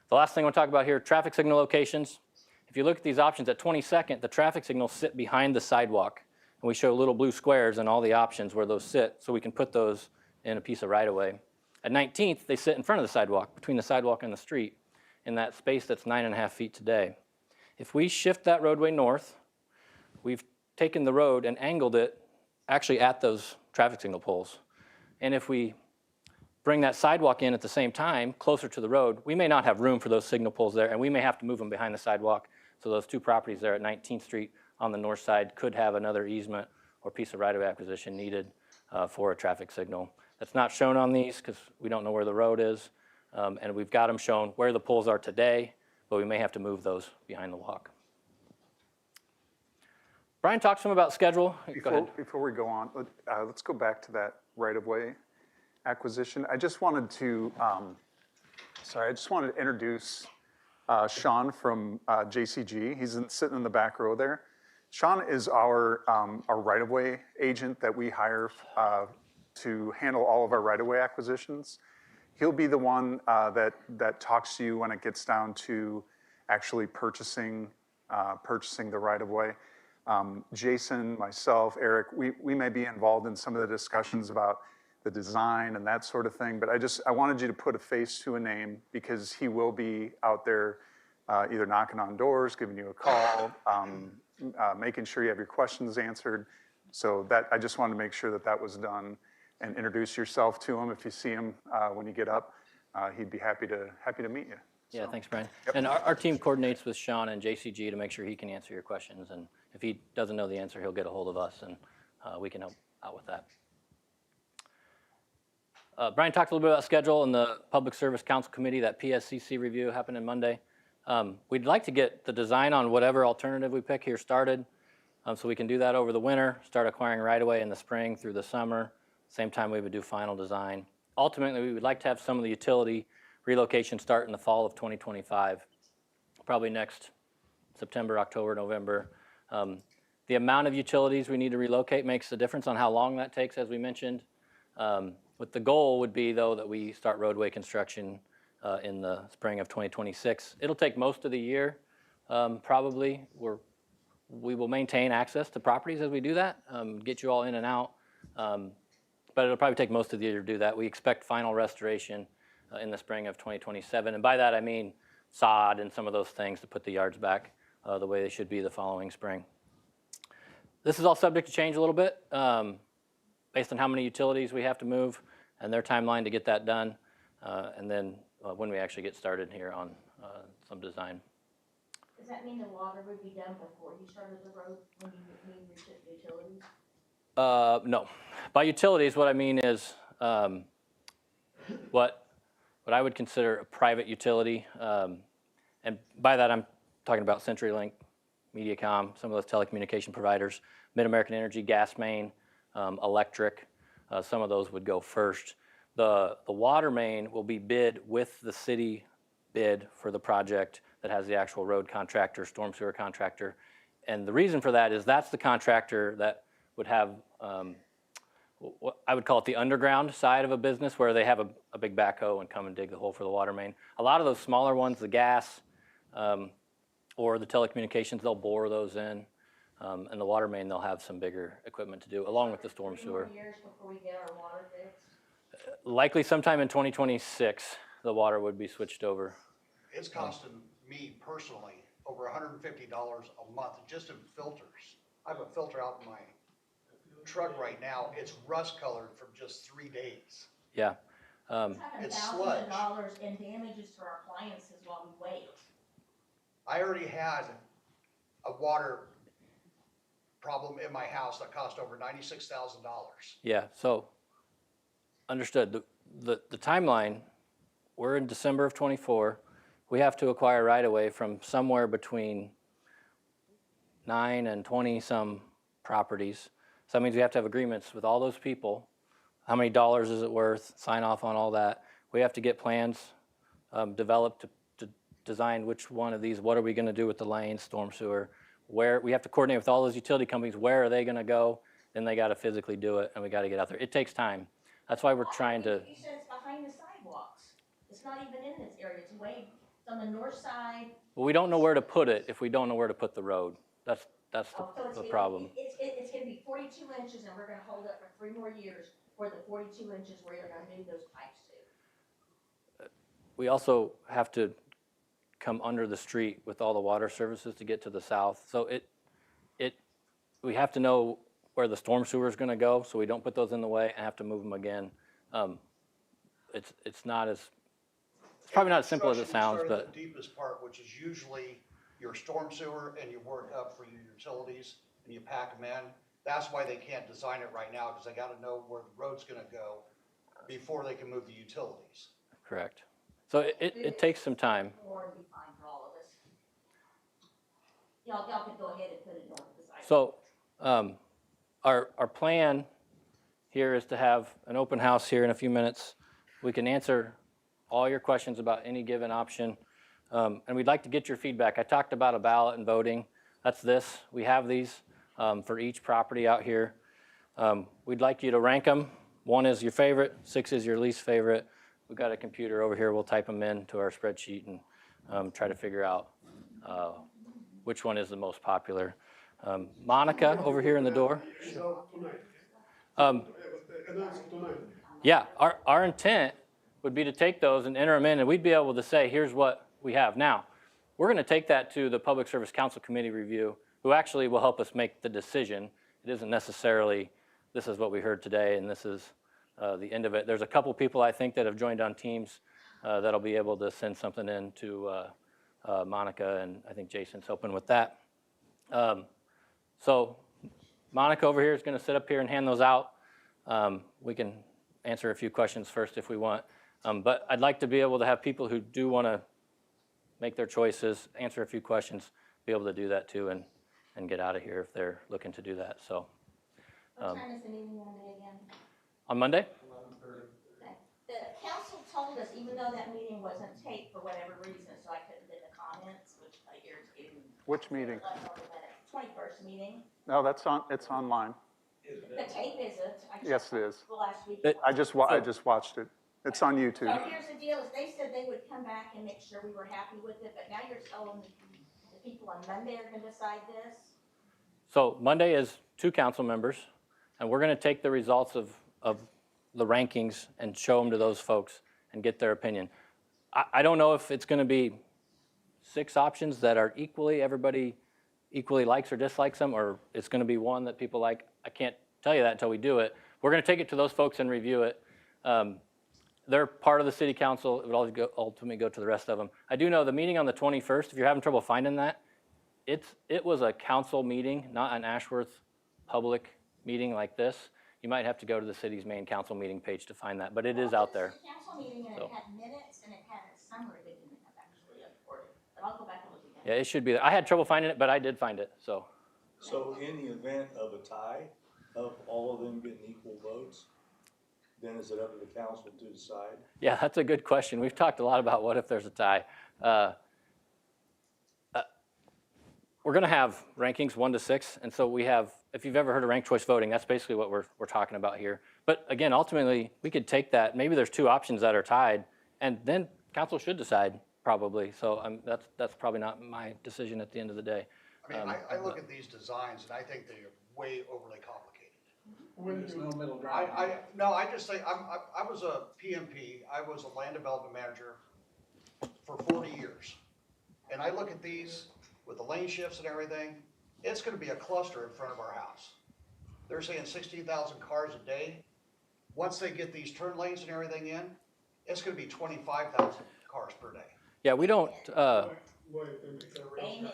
The last thing I want to talk about here, traffic signal locations. If you look at these options at 22nd, the traffic signals sit behind the sidewalk. And we show little blue squares in all the options where those sit, so we can put those in a piece of right-of-way. At 19th, they sit in front of the sidewalk, between the sidewalk and the street, in that space that's 9.5 feet today. If we shift that roadway north, we've taken the road and angled it actually at those traffic signal poles. And if we bring that sidewalk in at the same time, closer to the road, we may not have room for those signal poles there, and we may have to move them behind the sidewalk. So those two properties there at 19th Street on the north side could have another easement or piece of right-of-way acquisition needed for a traffic signal. That's not shown on these because we don't know where the road is, and we've got them shown where the poles are today, but we may have to move those behind the walk. Brian talked some about schedule. Go ahead. Before we go on, let's go back to that right-of-way acquisition. I just wanted to, introduce Sean from JCG. He's sitting in the back row there. Sean is our right-of-way agent that we hire to handle all of our right-of-way acquisitions. He'll be the one that talks to you when it gets down to actually purchasing the right-of-way. Jason, myself, Eric, we may be involved in some of the discussions about the design and that sort of thing, but I wanted you to put a face to a name because he will be out there either knocking on doors, giving you a call, making sure you have your questions answered. So that I just wanted to make sure that was done, and introduce yourself to him. If you see him when you get up, he'd be happy to meet you. Yeah, So, thanks, Brian. Yep. And our team coordinates with Sean and JCG to make sure he can answer your questions. And if he doesn't know the answer, he'll get a hold of us, and we can help out with that. Brian talked a little bit about schedule and the Public Service Council Committee. That PSCC review happened on Monday. We'd like to get the design on whatever alternative we pick here started, so we can do that over the winter, start acquiring right-of-way in the spring through the summer. Same time we would do final design. Ultimately, we would like to have some of the utility relocation start in the fall of 2025, probably next September, October, November. The amount of utilities we need to relocate makes a difference on how long that takes, as we mentioned. But the goal would be, though, that we start roadway construction in the spring of 2026. It'll take most of the year, probably. We will maintain access to properties as we do that, get you all in and out. But it'll probably take most of the year to do that. We expect final restoration in the spring of 2027. And by that, I mean sod and some of those things to put the yards back the way they should be the following spring. This is all subject to change a little bit based on how many utilities we have to move and their timeline to get that done. And then when we actually get started here on some design. Does that mean the water would be done before you started the road when you mean utilities? No. By utilities, what I mean is what I would consider a private utility. And by that, I'm talking about CenturyLink, Mediacom, some of those telecommunication providers, Mid-American Energy, gas main, electric. Some of those would go first. The water main will be bid with the city bid for the project that has the actual road contractor, storm sewer contractor. And the reason for that is that's the contractor that would have, what I would call it the underground side of a business where they have a big backhoe and come and dig the hole for the water main. A lot of those smaller ones, the gas or the telecommunications, they'll bore those in. And the water main, they'll have some bigger equipment to do, along with the storm sewer. 3 more years before we get our water fixed? Likely sometime in 2026, the water would be switched over. It's costing me personally over $150 a month just in filters. I have a filter out in my truck right now. It's rust colored from just 3 days. Yeah. We're talking It's thousands sludge. of dollars in damages to our appliances while we wait. I already had a water problem in my house that cost over $96,000. Yeah, so understood. The timeline, we're in December of 24. We have to acquire right-of-way from somewhere between 9 and 20 some properties. So that means we have to have agreements with all those people. How many dollars is it worth? Sign off on all that. We have to get plans developed to design which one of these, what are we going to do with the lanes, storm sewer, where we have to coordinate with all those utility companies, where are they going to go? Then they got to physically do it, and we got to get out there. It takes time. That's why we're trying to. You said it's behind the sidewalks. It's not even in this area. It's way, it's on the north side. Well, we don't know where to put it if we don't know where to put the road. That's So it's the gonna- problem. It's gonna be 42 inches and we're gonna hold it for 3 more years for the 42 inches where you're gonna move those pipes to. We also have to come under the street with all the water services to get to the south. So we have to know where the storm sewer is going to go, so we don't put those in the way and have to move them again. It's probably not as simple as it sounds, Construction but starts at the deepest part, which is usually your storm sewer, and you work up for your utilities and you pack them in. That's why they can't design it right now, because they got to know where the road's going to go before they can move the utilities. correct. So it takes some time. Or it'd be fine for all of us. Y'all can go ahead and put it north of the sidewalk. So our plan here is to have an open house here in a few minutes. We can answer all your questions about any given option. And we'd like to get your feedback. I talked about a ballot and voting. That's this. We have these for each property out here. We'd like you to rank them. 1 is your favorite, 6 is your least favorite. We've got a computer over here. We'll type them into our spreadsheet and try to figure out which one is the most popular. Monica over here in the door. It's out tonight. Announce it tonight. Yeah, our intent would be to take those and enter them in, and we'd be able to say, here's what we have. Now, we're going to take that to the Public Service Council Committee review, who actually will help us make the decision. It isn't necessarily, this is what we heard today, and this is the end of it. There's a couple people, I think, that have joined on teams that'll be able to send something in to Monica, and I think Jason's helping with that. So Monica over here is going to sit up here and hand those out. We can answer a few questions first if we want. But I'd like to be able to have people who do want to make their choices, answer a few questions, be able to do that too, and get out of here if they're looking to do that. So What time is the meeting gonna be again? on Monday? Okay. The council told us, even though that meeting wasn't taped for whatever reason, so I couldn't get the comments, which irritated me. Which meeting? 21st meeting. No, it's online. The tape isn't. I Yes, it is. The last week. It- I just watched it. It's on YouTube. So here's the deal, is they said they would come back and make sure we were happy with it, but now you're telling the people on Monday are gonna decide this? So Monday is 2 council members, and we're going to take the results of the rankings and show them to those folks and get their opinion. I don't know if it's going to be 6 options that are everybody equally likes or dislikes them, or it's going to be one that people like. I can't tell you that until we do it. We're going to take it to those folks and review it. They're part of the city council. It would ultimately go to the rest of them. I do know the meeting on the 21st, if you're having trouble finding that, it was a council meeting, not an Ashworth public meeting like this. You might have to go to the city's main council meeting page to find that, but it is out there. It was a council meeting and So. it had minutes and it had a summary, but it didn't have actually recorded. But I'll go back and look again. Yeah, it should be there. I had trouble finding it, but I did find it, so. So in the event of a tie, of all of them getting equal votes, then is it up to the council to decide? Yeah, that's a good question. We've talked a lot about what if there's a tie. We're going to have rankings 1 to 6, and so we have, if you've ever heard of ranked choice voting, that's basically what we're talking about here. But again, ultimately, we could take that, maybe there's 2 options that are tied, and then council should decide probably. So that's probably not my decision at the end of the day. I mean, I look at these designs and I think they're way overly complicated. There's no middle ground. I just think, I was a PMP, I was a land development manager for 40 years. And I look at these with the lane shifts and everything, it's gonna be a cluster in front of our house. They're saying 16,000 cars a day. Once they get these turn lanes and everything in, it's gonna be 25,000 cars per day. Yeah, we don't, Why they make that Amen. racetrack?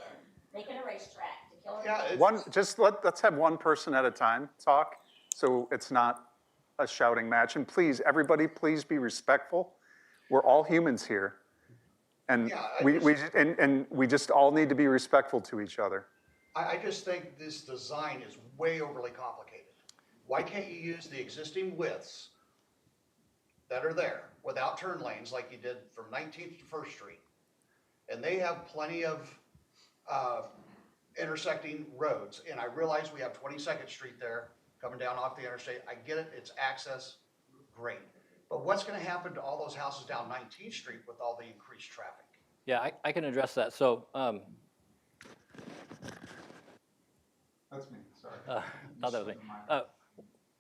Make it a racetrack to kill Yeah, it. Let's have one person at a time talk, so it's not a shouting match. And please, everybody, please be respectful. We're all humans here. And Yeah, we just all need to be respectful to each other. I just think this design is way overly complicated. Why can't you use the existing widths that are there without turn lanes like you did from 19th to First Street? And they have plenty of intersecting roads, and I realize we have 22nd Street there coming down off the interstate. I get it, it's access, great. But what's gonna happen to all those houses down 19th Street with all the increased traffic? yeah, I can address that. So, That's me, sorry. thought that was me.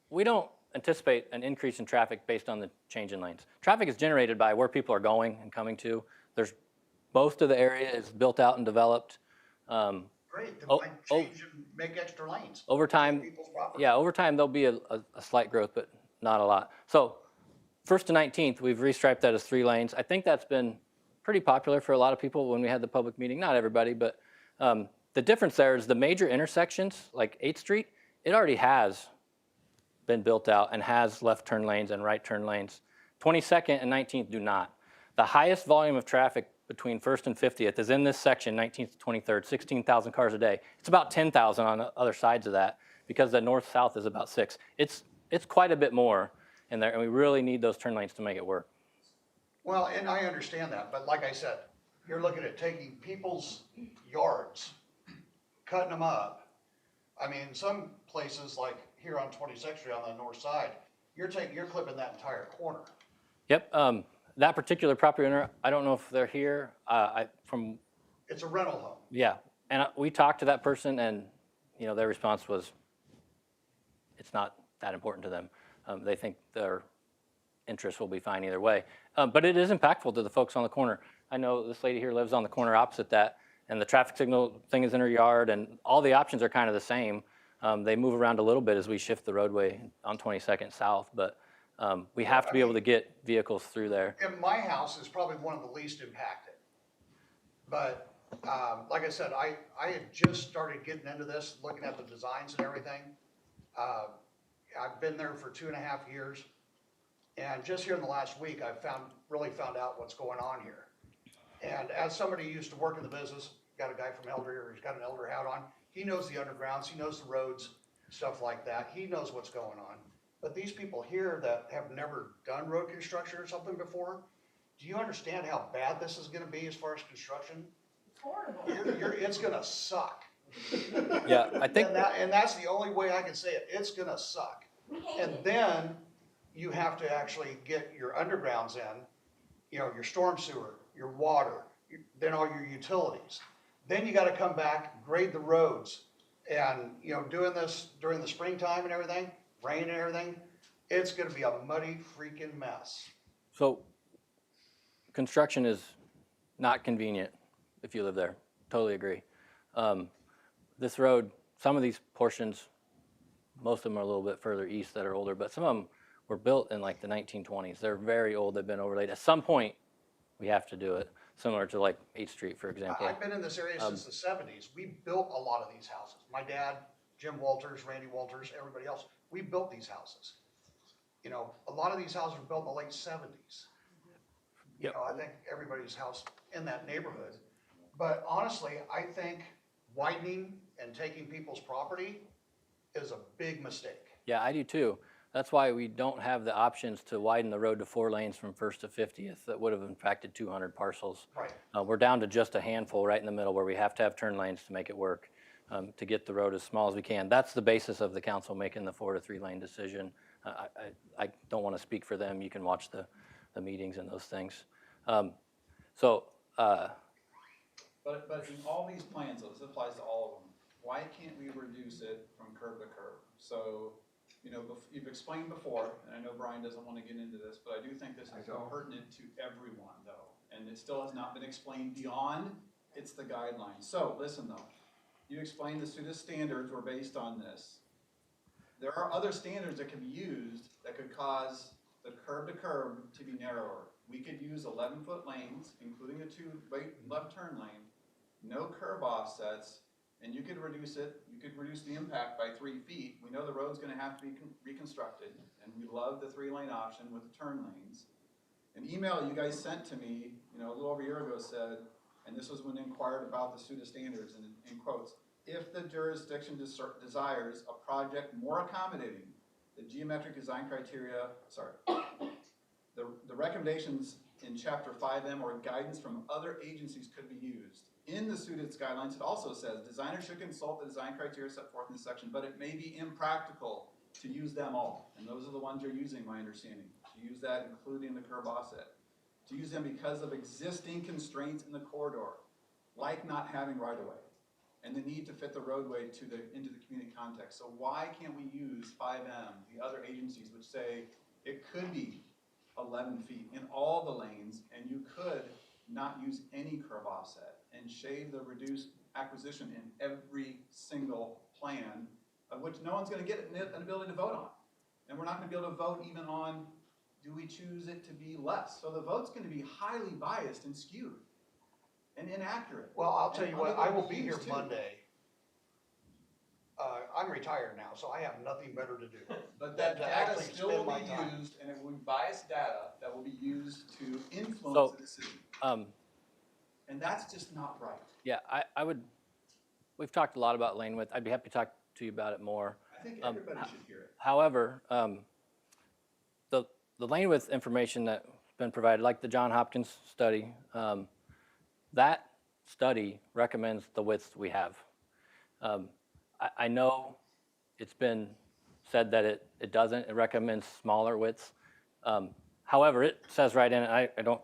We don't anticipate an increase in traffic based on the change in lanes. Traffic is generated by where people are going and coming to. Most of the area is built out and developed. Great, then Oh, why change and make extra lanes? Over time, People's property. yeah, over time there'll be a slight growth, but not a lot. So 1st to 19th, we've restriped that as 3 lanes. I think that's been pretty popular for a lot of people when we had the public meeting. Not everybody, but the difference there is the major intersections, like 8th Street, it already has been built out and has left turn lanes and right turn lanes. 22nd and 19th do not. The highest volume of traffic between 1st and 50th is in this section, 19th to 23rd, 16,000 cars a day. It's about 10,000 on the other sides of that because the north-south is about 6. It's quite a bit more in there, and we really need those turn lanes to make it work. Well, and I understand that, but like I said, you're looking at taking people's yards, cutting them up. I mean, some places like here on 22nd Street on the north side, you're clipping that entire corner. Yep, that particular property owner, I don't know if they're here. It's a rental home. Yeah, and we talked to that person, and their response was, it's not that important to them. They think their interests will be fine either way. But it is impactful to the folks on the corner. I know this lady here lives on the corner opposite that, and the traffic signal thing is in her yard, and all the options are kind of the same. They move around a little bit as we shift the roadway on 22nd South, but we have to be able to get vehicles through there. And my house is probably one of the least impacted. But like I said, I had just started getting into this, looking at the designs and everything. I've been there for 2.5 years. And just here in the last week, I've really found out what's going on here. And as somebody who used to work in the business, got a guy from Elder, who's got an Elder hat on, he knows the undergrounds, he knows the roads, stuff like that. He knows what's going on. But these people here that have never done road construction or something before, do you understand how bad this is gonna be as far as construction? It's horrible. It's gonna suck. Yeah, I think, And that's the only way I can say it, it's gonna suck. We hate And it. then you have to actually get your undergrounds in, you know, your storm sewer, your water, then all your utilities. Then you gotta come back, grade the roads. And, you know, doing this during the springtime and everything, rain and everything, it's gonna be a muddy freaking mess. so construction is not convenient if you live there. Totally agree. This road, some of these portions, most of them are a little bit further east that are older, but some of them were built in like the 1920s. They're very old. They've been overlaid. At some point, we have to do it, similar to like 8th Street, for example. I've been in this area since the 70s. We built a lot of these houses. My dad, Jim Walters, Randy Walters, everybody else, we built these houses. You know, a lot of these houses were built in the late 70s. You Yep. know, I think everybody's house in that neighborhood. But honestly, I think widening and taking people's property is a big mistake. Yeah, I do too. That's why we don't have the options to widen the road to 4 lanes from 1st to 50th. That would have impacted 200 parcels. Right. We're down to just a handful right in the middle where we have to have turn lanes to make it work, to get the road as small as we can. That's the basis of the council making the 4 to 3 lane decision. I don't want to speak for them. You can watch the meetings and those things. But in all these plans, though, this applies to all of them, why can't we reduce it from curb to curb? So, you know, you've explained before, and I know Brian doesn't want to get into this, but I do think this is pertinent to everyone, though. And it still has not been explained beyond, it's the guidelines. So, listen though, you explained the SUDA standards were based on this. There are other standards that can be used that could cause the curb to curb to be narrower. We could use 11-foot lanes, including a 2-way left turn lane, no curb offsets, and you could reduce it, you could reduce the impact by 3 feet. We know the road's gonna have to be reconstructed, and we love the 3-lane option with the turn lanes. An email you guys sent to me, you know, a little over a year ago said, and this was when inquired about the SUDA standards, and in quotes, if the jurisdiction desires a project more accommodating, the geometric design criteria, the recommendations in chapter 5M or guidance from other agencies could be used. In the SUDA's guidelines, it also says designers should consult the design criteria set forth in this section, but it may be impractical to use them all. And those are the ones you're using, my understanding. To use that, including the curb offset. To use them because of existing constraints in the corridor, like not having right-of-way, and the need to fit the roadway into the community context. So why can't we use 5M, the other agencies which say it could be 11 feet in all the lanes, and you could not use any curb offset and shave the reduced acquisition in every single plan, of which no one's gonna get an ability to vote on. And we're not gonna be able to vote even on, do we choose it to be less? So the vote's gonna be highly biased and skewed and inaccurate. Well, I'll tell you what, I will be here Used to. Monday. I'm retired now, so I have nothing better to do. But than that to data actually still will spend my be time. used, and it will be biased data that will be used to influence So, the decision. um, And that's just not right. yeah, we've talked a lot about lane width. I'd be happy to talk to you about it more. I think everybody should hear it. However, the lane width information that's been provided, like the John Hopkins study, that study recommends the widths we have. I know it's been said that it doesn't. It recommends smaller widths. However, it says right in it, I don't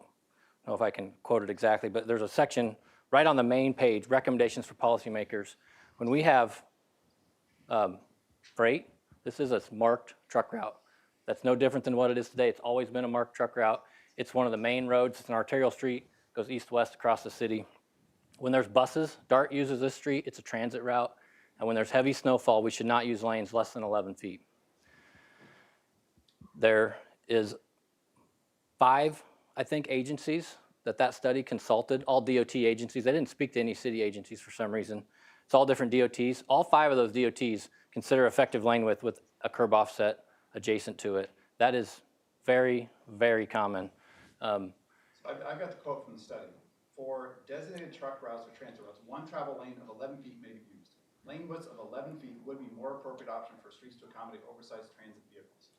know if I can quote it exactly, but there's a section right on the main page, recommendations for policymakers. When we have freight, this is a marked truck route. That's no different than what it is today. It's always been a marked truck route. It's one of the main roads. It's an arterial street, goes east-west across the city. When there's buses, DART uses this street. It's a transit route. And when there's heavy snowfall, we should not use lanes less than 11 feet. There is 5, I think, agencies that study consulted, all DOT agencies. They didn't speak to any city agencies for some reason. It's all different DOTs. All 5 of those DOTs consider effective lane width with a curb offset adjacent to it. That is very, very common. So I've got the quote from the study. For designated truck routes or transit routes, one travel lane of 11 feet may be used. Lane widths of 11 feet would be more appropriate option for streets to accommodate oversized transit vehicles.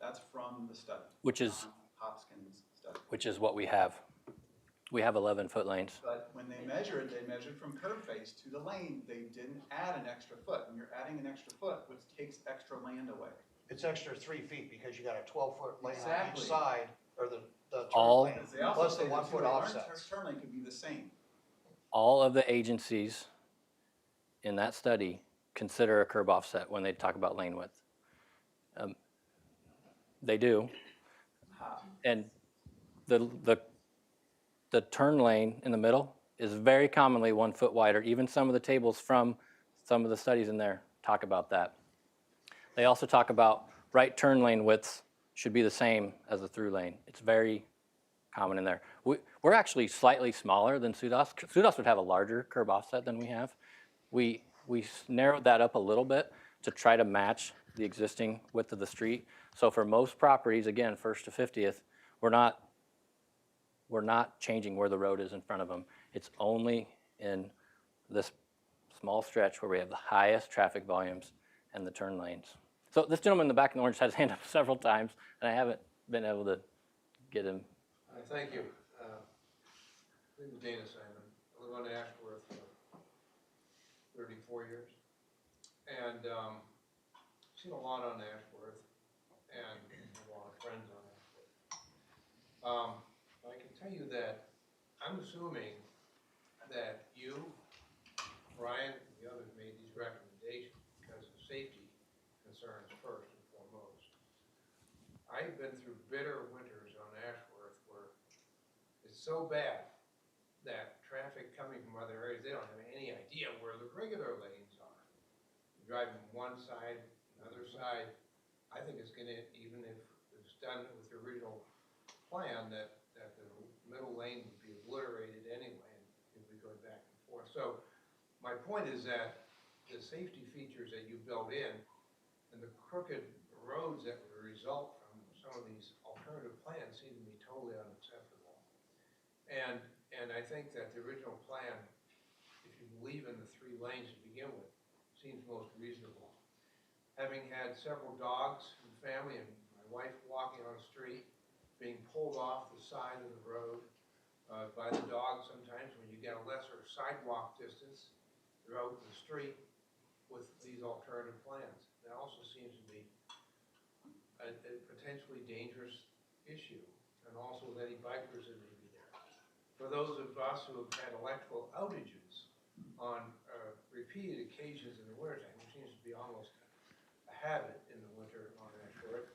That's from the study. Which is- John Hopkins study. which is what we have. We have 11-foot lanes. But when they measured from curb face to the lane. They didn't add an extra foot. And you're adding an extra foot, which takes extra land away. It's extra 3 feet because you got a 12-foot lane on Exactly. each side, or the turn All- lane, They also plus say the the 1-foot two-lane offsets. turn lane could be the same. All of the agencies in that study consider a curb offset when they talk about lane width. They do. And the turn lane in the middle is very commonly 1 foot wider. Even some of the tables from some of the studies in there talk about that. They also talk about right turn lane widths should be the same as the through lane. It's very common in there. We're actually slightly smaller than Sudas. Sudas would have a larger curb offset than we have. We narrowed that up a little bit to try to match the existing width of the street. So for most properties, again, 1st to 50th, we're not changing where the road is in front of them. It's only in this small stretch where we have the highest traffic volumes and the turn lanes. So this gentleman in the back in the orange had his hand up several times, and I haven't been able to get him. Thank you. My name is Dana Simon. I live on Ashworth for 34 years. And seen a lot on Ashworth and have a lot of friends on Ashworth. I can tell you that I'm assuming that you, Brian, and the others made these recommendations because of safety concerns first and foremost. I've been through bitter winters on Ashworth where it's so bad that traffic coming from other areas, they don't have any idea where the regular lanes are. You're driving one side, another side. I think it's gonna, even if it's done with the original plan, that the middle lane would be obliterated anyway, and you'd be going back and forth. So my point is that the safety features that you built in and the crooked roads that would result from some of these alternative plans seem to be totally unacceptable. And I think that the original plan, if you believe in the 3 lanes to begin with, seems most reasonable. Having had several dogs and family and my wife walking on the street, being pulled off the side of the road by the dogs sometimes when you get a lesser sidewalk distance, they're out in the street with these alternative plans. That also seems to be a potentially dangerous issue, and also with any bikers that may be there. For those of us who have had electrical outages on repeated occasions in the wintertime, which seems to be almost a habit in the winter on Ashworth,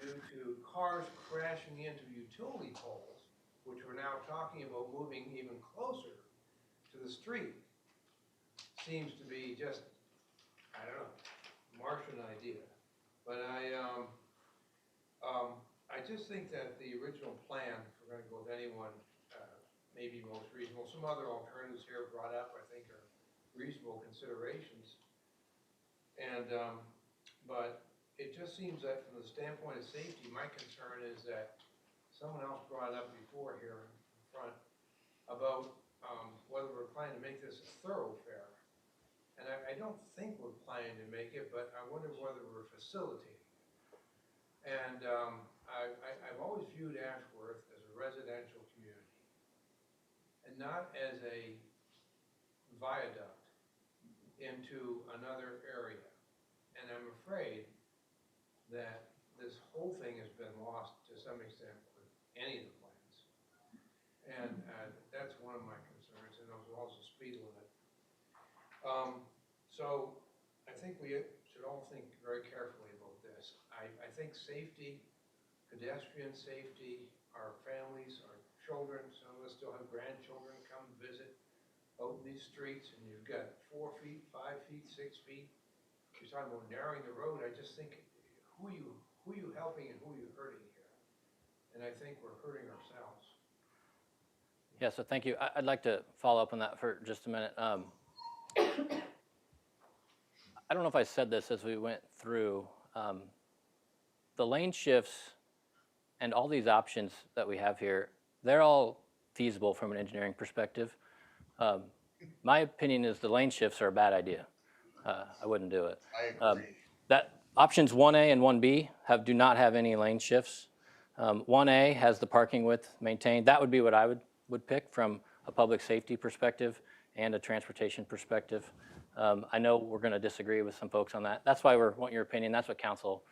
due to cars crashing into utility poles, which we're now talking about moving even closer to the street, seems to be just, I don't know, Martian idea. But I just think that the original plan, if we're gonna go with anyone, may be most reasonable. Some other alternatives here brought up, I think, are reasonable considerations. And, but it just seems that from the standpoint of safety, my concern is that someone else brought it up before here in front about whether we're planning to make this a thoroughfare. And I don't think we're planning to make it, but I wonder whether we're facilitating it. And I've always viewed Ashworth as a residential community and not as a viaduct into another area. And I'm afraid that this whole thing has been lost to some extent with any of the plans. And that's one of my concerns, and there's also speed limit. So I think we should all think very carefully about this. I think safety, pedestrian safety, our families, our children, some of us still have grandchildren come visit out in these streets, and you've got 4 feet, 5 feet, 6 feet. You're talking about narrowing the road. I just think, who are you helping and who are you hurting here? And I think we're hurting ourselves. Yeah, so thank you. I'd like to follow up on that for just a minute. I don't know if I said this as we went through. The lane shifts and all these options that we have here, they're all feasible from an engineering perspective. My opinion is the lane shifts are a bad idea. I wouldn't do it. I agree. Options 1A and 1B do not have any lane shifts. 1A has the parking width maintained. That would be what I would pick from a public safety perspective and a transportation perspective. I know we're going to disagree with some folks on that. That's why we want your opinion. That's what council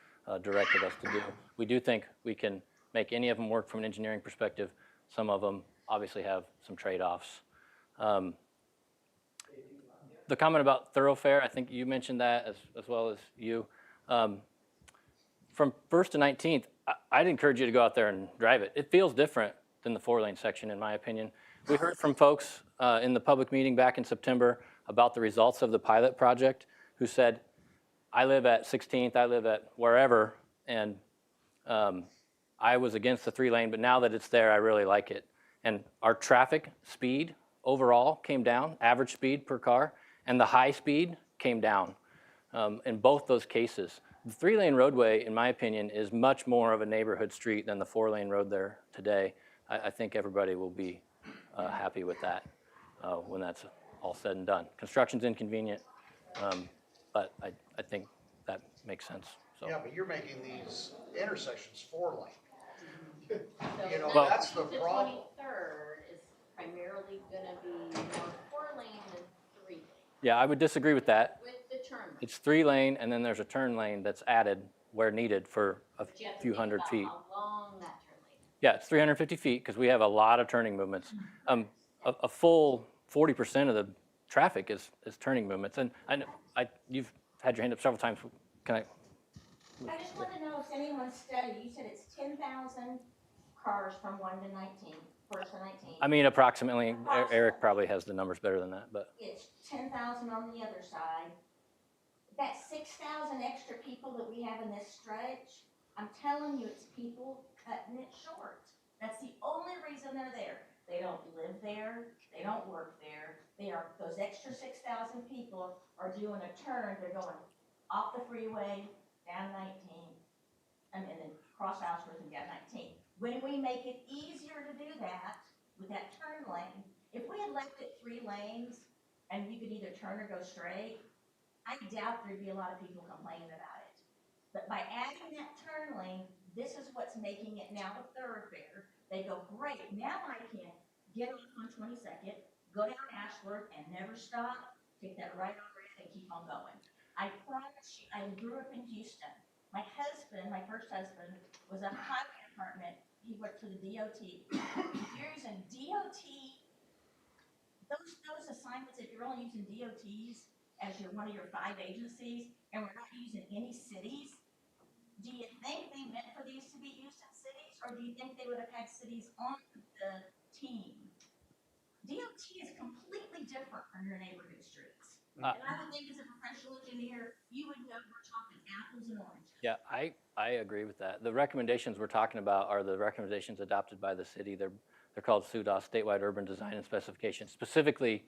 directed us to do. We do think we can make any of them work from an engineering perspective. Some of them obviously have some trade-offs. The comment about thoroughfare, I think you mentioned that as well as you. From 1st to 19th, I'd encourage you to go out there and drive it. It feels different than the 4-lane section, in my opinion. We heard from folks in the public meeting back in September about the results of the pilot project who said, I live at 16th, I live at wherever, and I was against the 3-lane, but now that it's there, I really like it. And our traffic speed overall came down, average speed per car, and the high speed came down in both those cases. The 3-lane roadway, in my opinion, is much more of a neighborhood street than the 4-lane road there today. I think everybody will be happy with that when that's all said and done. Construction's inconvenient, but I think that makes sense. So. Yeah, but you're making these intersections 4-lane. You know, Well, that's the problem. The 23rd is primarily gonna be more 4-lane than 3-lane Yeah, I would disagree with that. with the turn lane. It's 3-lane, and then there's a turn lane that's added where needed for a But you have to few think hundred about feet. how long that turn lane is. Yeah, it's 350 feet because we have a lot of turning movements. A full 40% of the traffic is turning movements. And you've had your hand up several times. Can I? I just want to know if anyone's studied, you said it's 10,000 cars from 1 to 19, 1st to 19. I mean, approximately. Eric probably has the numbers better than that, but. It's 10,000 on the other side. That 6,000 extra people that we have in this stretch, I'm telling you, it's people cutting it short. That's the only reason they're there. They don't live there, they don't work there. Those extra 6,000 people are doing a turn, they're going off the freeway, down 19, and then cross Ashworth and down 19. When we make it easier to do that with that turn lane, if we had left it 3 lanes and you could either turn or go straight, I doubt there'd be a lot of people complaining about it. But by adding that turn lane, this is what's making it now a thoroughfare. They go, great, now I can get off on 22nd, go down Ashworth and never stop, take that right over it and keep on going. I promise you, I grew up in Houston. My husband, my first husband, was a highway department. He worked for the DOT. You're using DOT, those assignments, if you're only using DOTs as one of your 5 agencies, and we're not using any cities, do you think they meant for these to be used in cities, or do you think they would have had cities on the team? DOT is completely different from your neighborhood streets. And I would think as a professional engineer, you would know we're talking apples and oranges. Yeah, I agree with that. The recommendations we're talking about are the recommendations adopted by the city. They're called SUDA, Statewide Urban Design and Specifications, specifically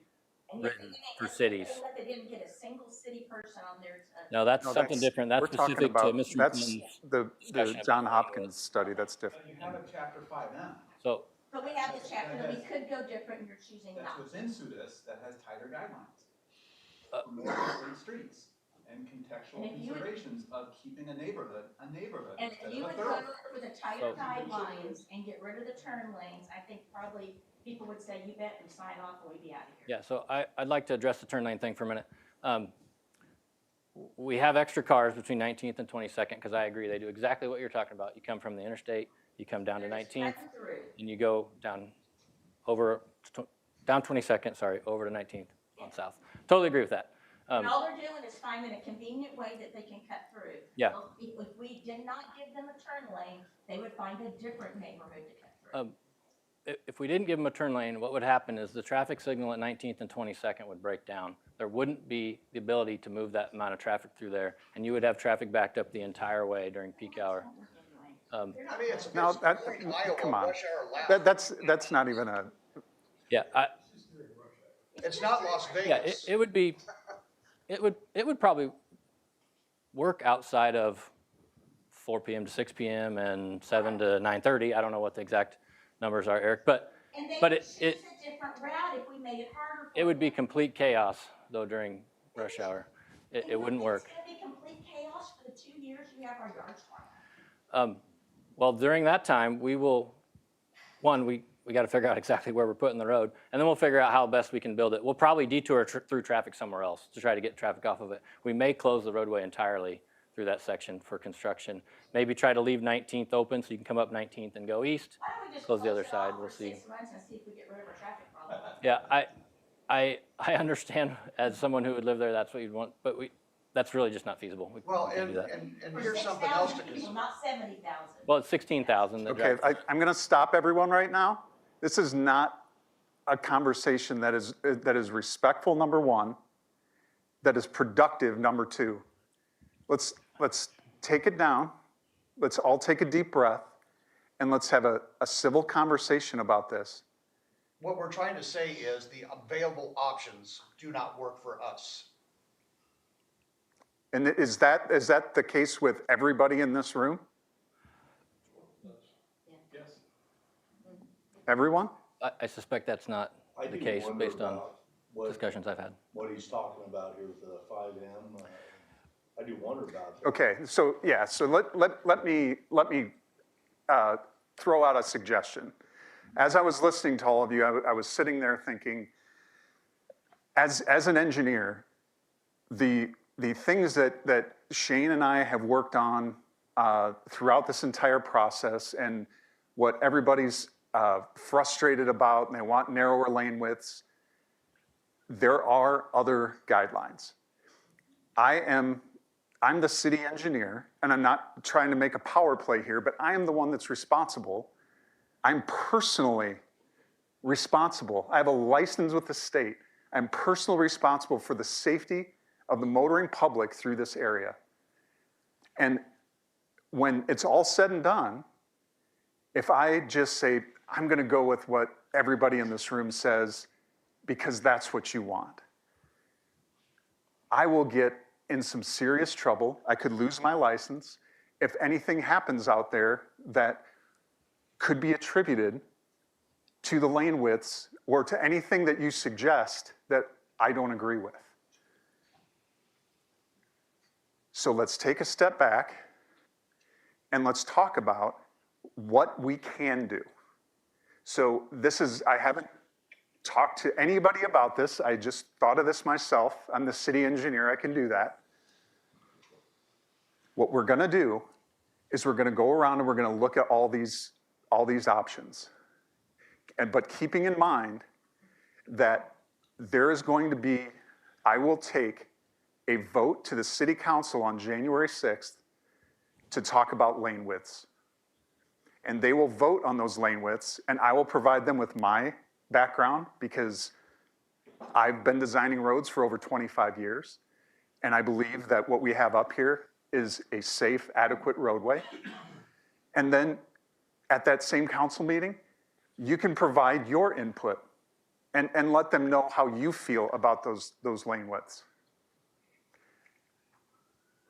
written for cities. They didn't get a single city person on there. No, that's something different. That's we're talking specific to about, Mr. that's Clinton's the discussion John about Hopkins study, that's different. But you have a chapter 5M. So, But we have this chapter that we could go different, and you're choosing That's not. within SUDAS that has tighter guidelines. For more complete streets and contextual And if you would- considerations of keeping a neighborhood And instead if you of a would go thoroughfare. with the tighter guidelines and get rid of the turn lanes, I think probably people would say, you bet, and sign off, and we'd be out of here. yeah, so I'd like to address the turn lane thing for a minute. We have extra cars between 19th and 22nd, because I agree, they do exactly what you're talking about. You come from the interstate, you come down to They're 19th, cutting through. and you go down 22nd, sorry, over to 19th on south. Totally agree with that. And all they're doing is finding a convenient way that they can cut through. Yeah. Well, if we did not give them a turn lane, they would find a different neighborhood to cut through. If we didn't give them a turn lane, what would happen is the traffic signal at 19th and 22nd would break down. There wouldn't be the ability to move that amount of traffic through there, and you would have traffic backed up the entire way during peak hour. I mean, it's Now, that, Iowa, come on, rush hour loud. that's not even a, Yeah, It's not Las yeah, Vegas. it would be, it would probably work outside of 4 p.m. to 6 p.m. and 7 to 9:30. I don't know what the exact numbers are, Eric, but And they but would it choose a different route if we made it harder for it would be them. complete chaos though during rush hour. It wouldn't work. It's gonna be complete chaos for the 2 years have our yards torn up? Well, during that time, we will, we got to figure out exactly where we're putting the road, and then we'll figure out how best we can build it. We'll probably detour through traffic somewhere else to try to get traffic off of it. We may close the roadway entirely through that section for construction. Maybe try to leave 19th open so you can come up 19th and go east. Why don't we just Close the other it side, off we'll for see. 6 months and see if we get rid of our traffic problem? Yeah, I understand as someone who would live there, that's what you'd want, but that's really just not feasible. We Well, can't and, do that. and For here's something else to 6,000 people, consider. not 70,000. Well, it's 16,000 that Okay, drive. I'm going to stop everyone right now. This is not a conversation that is respectful, number one, that is productive, number two. Let's take it down. Let's all take a deep breath, and let's have a civil conversation about this. What we're trying to say is the available options do not work for us. And is that the case with everybody in this room? Yes. Everyone? I suspect that's not I the do case wonder based on about what- discussions I've had. What he's talking about here with the 5M, I do wonder about that. Okay, so yeah, so let me throw out a suggestion. As I was listening to all of you, I was sitting there thinking, as an engineer, the things that Shane and I have worked on throughout this entire process, and what everybody's frustrated about, and they want narrower lane widths, there are other guidelines. I'm the city engineer, and I'm not trying to make a power play here, but I am the one that's responsible. I'm personally responsible. I have a license with the state. I'm personally responsible for the safety of the motoring public through this area. And when it's all said and done, if I just say, I'm going to go with what everybody in this room says because that's what you want, I will get in some serious trouble. I could lose my license. If anything happens out there that could be attributed to the lane widths or to anything that you suggest that I don't agree with. So let's take a step back and let's talk about what we can do. So I haven't talked to anybody about this. I just thought of this myself. I'm the city engineer, I can do that. What we're gonna do is we're gonna go around and we're gonna look at all these options. But keeping in mind that there is going to be, I will take a vote to the city council on January 6th to talk about lane widths. And they will vote on those lane widths, and I will provide them with my background because I've been designing roads for over 25 years, and I believe that what we have up here is a safe, adequate roadway. And then at that same council meeting, you can provide your input and let them know how you feel about those lane widths.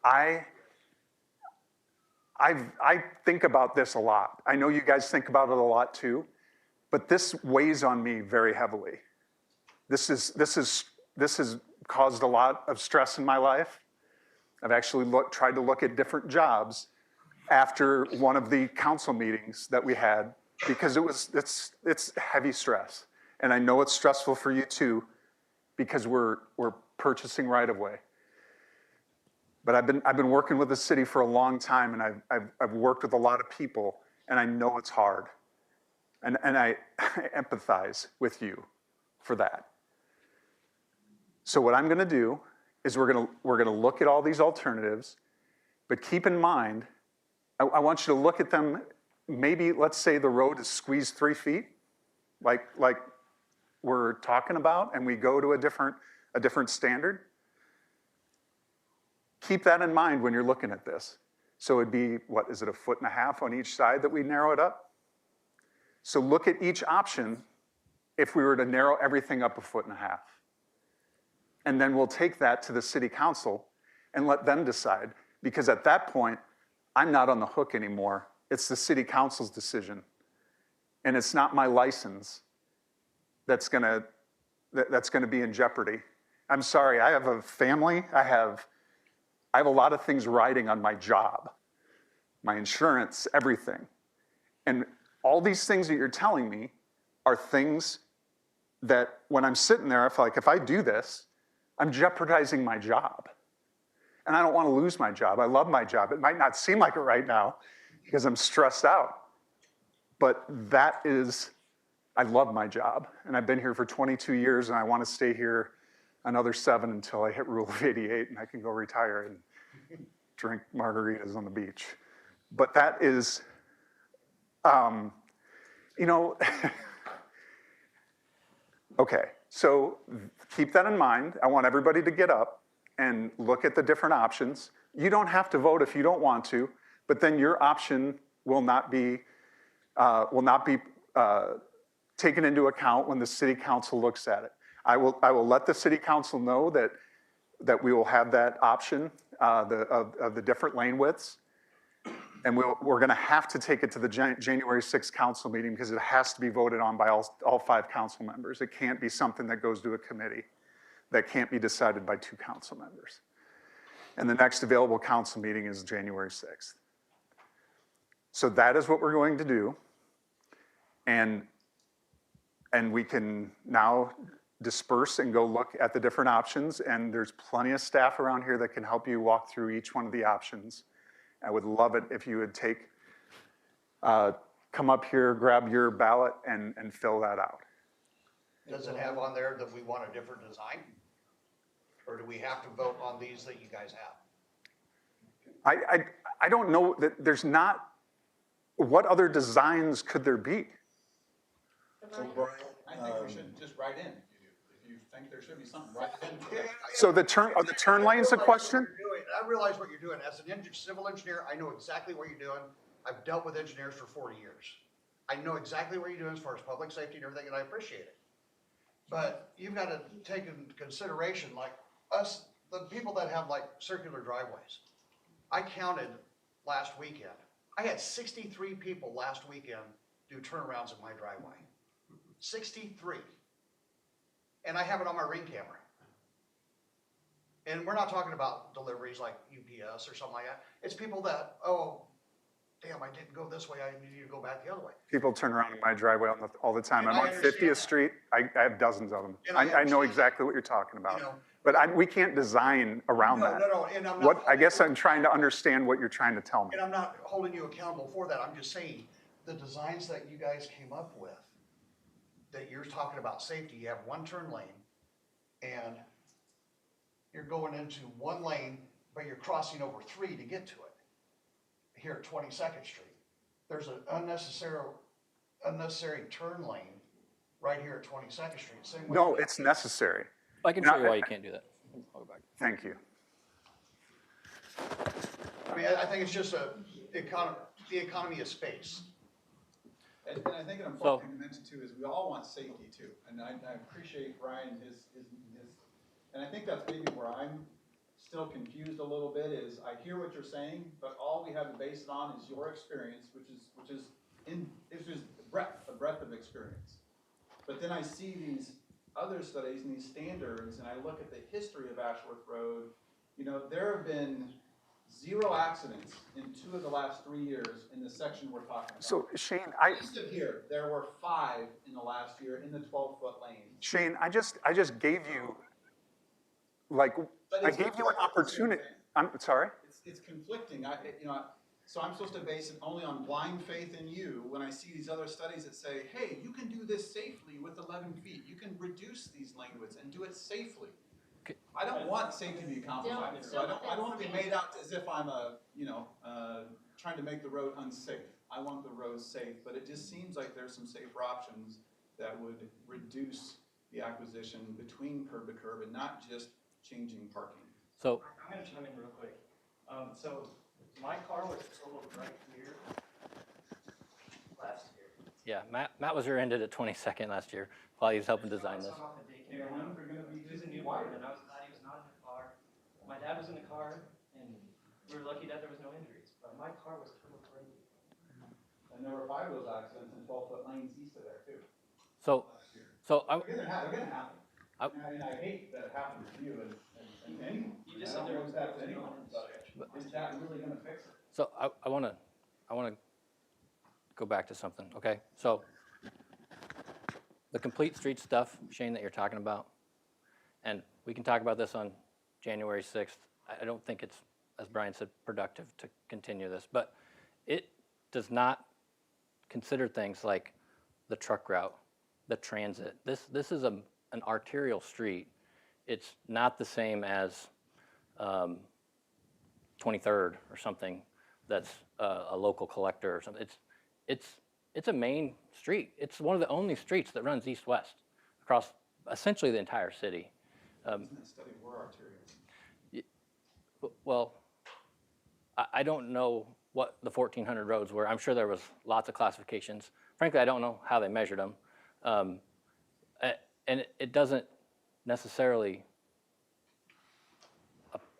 I think about this a lot. I know you guys think about it a lot too, but this weighs on me very heavily. This has caused a lot of stress in my life. I've actually tried to look at different jobs after one of the council meetings that we had because it's heavy stress. And I know it's stressful for you too because we're purchasing right of way. But I've been working with the city for a long time, and I've worked with a lot of people, and I know it's hard. And I empathize with you for that. So what I'm gonna do is we're gonna look at all these alternatives, but keep in mind, I want you to look at them, maybe let's say the road is squeezed 3 feet, like we're talking about, and we go to a different standard. Keep that in mind when you're looking at this. So it'd be, what, is it 1.5 feet on each side that we narrow it up? So look at each option if we were to narrow everything up 1.5 feet. And then we'll take that to the city council and let them decide. Because at that point, I'm not on the hook anymore. It's the city council's decision. And it's not my license that's gonna be in jeopardy. I'm sorry, I have a family, I have a lot of things riding on my job. my insurance, everything. And all these things that you're telling me are things that when I'm sitting there, I feel like if I do this, I'm jeopardizing my job. And I don't want to lose my job. I love my job. It might not seem like it right now because I'm stressed out. But that is, I love my job. And I've been here for 22 years and I want to stay here another 7 until I hit rule of 88 and I can go retire and drink margaritas on the beach. But that is, you know, okay, so keep that in mind. I want everybody to get up and look at the different options. You don't have to vote if you don't want to, but then your option will not be taken into account when the city council looks at it. I will let the city council know that we will have that option of the different lane widths. And we're gonna have to take it to the January 6th council meeting because it has to be voted on by all 5 council members. It can't be something that goes to a committee that can't be decided by 2 council members. And the next available council meeting is January 6th. So that is what we're going to do. And we can now disperse and go look at the different options. And there's plenty of staff around here that can help you walk through each one of the options. I would love it if you would come up here, grab your ballot and fill that out. Does it have on there that we want a different design? Or do we have to vote on these that you guys have? I don't know that there's not, what other designs could there be? So Brian, I think we should just write in, if you think there should be something, write it in. So are the turn lanes a question? I realize what you're doing. As an civil engineer, I know exactly what you're doing. I've dealt with engineers for 40 years. I know exactly what you're doing as far as public safety and everything, and I appreciate it. But you've got to take into consideration, like us, the people that have like circular driveways. I counted last weekend. I had 63 people last weekend do turnarounds in my driveway. 63. And I have it on my Ring camera. And we're not talking about deliveries like UPS or something like that. It's people that, oh, damn, I didn't go this way. I need to go back the other way. People turn around in my driveway all the time. And I'm I on understand 50th Street. I have dozens of them. And I I know understand exactly what you're talking about. You know, But we can't design around that. No, and I'm not. I guess I'm trying to understand what you're trying to tell me. And I'm not holding you accountable for that. I'm just saying, the designs that you guys came up with, that you're talking about safety, you have one turn lane, and you're going into one lane, but you're crossing over 3 to get to it. Here at 22nd Street, there's an unnecessary turn lane right here at 22nd Street. Same way. No, it's necessary. I can show you why you can't do that. I'll go back. Thank you. I mean, I think it's just the economy of space. And I think an important thing to mention too is we all want safety too. And I appreciate Brian, his, and I think that's maybe where I'm still confused a little bit is I hear what you're saying, but all we have to base it on is your experience, which is a breadth of experience. But then I see these other studies and these standards, and I look at the history of Ashworth Road. You know, there have been 0 accidents in 2 of the last 3 years in the section we're talking about. So Shane, East of here, there were 5 in the last year in the 12-foot lanes. Shane, I just gave you, like, I gave you an opportunity. I'm sorry? It's conflicting. So I'm supposed to base it only on blind faith in you when I see these other studies that say, hey, you can do this safely with 11 feet. You can reduce these lane widths and do it safely. I don't want safety to be compromised. So I don't want to be made out as if I'm trying to make the road unsafe. I want the road safe, but it just seems like there's some safer options that would reduce the acquisition between curb to curb and not just changing parking. So I'm gonna chime in real quick. So my car was totaled right here last year. yeah, Matt was rear-ended at 22nd last year while he was helping design this. Off the daycare, and he was a newborn, and I was glad he was not in the car. My dad was in the car, and we were lucky that there was no injuries, but my car was totaled right here. And there were 5 of those accidents in 12-foot lanes east of there too. So They're gonna happen. And I hate that it happened to you and anyone. You just I said don't there know was if that's no anyone, but is that really gonna fix it? So I want to I want to go back to something, okay? So the complete street stuff, Shane, that you're talking about, and we can talk about this on January 6th. I don't think it's, as Brian said, productive to continue this, but it does not consider things like the truck route, the transit. This is an arterial street. It's not the same as 23rd or something that's a local collector or something. It's a main street. It's one of the only streets that runs east-west across essentially the entire city. Isn't that study where arterial? Well, I don't know what the 1,400 roads were. I'm sure there was lots of classifications. Frankly, I don't know how they measured them. And it doesn't necessarily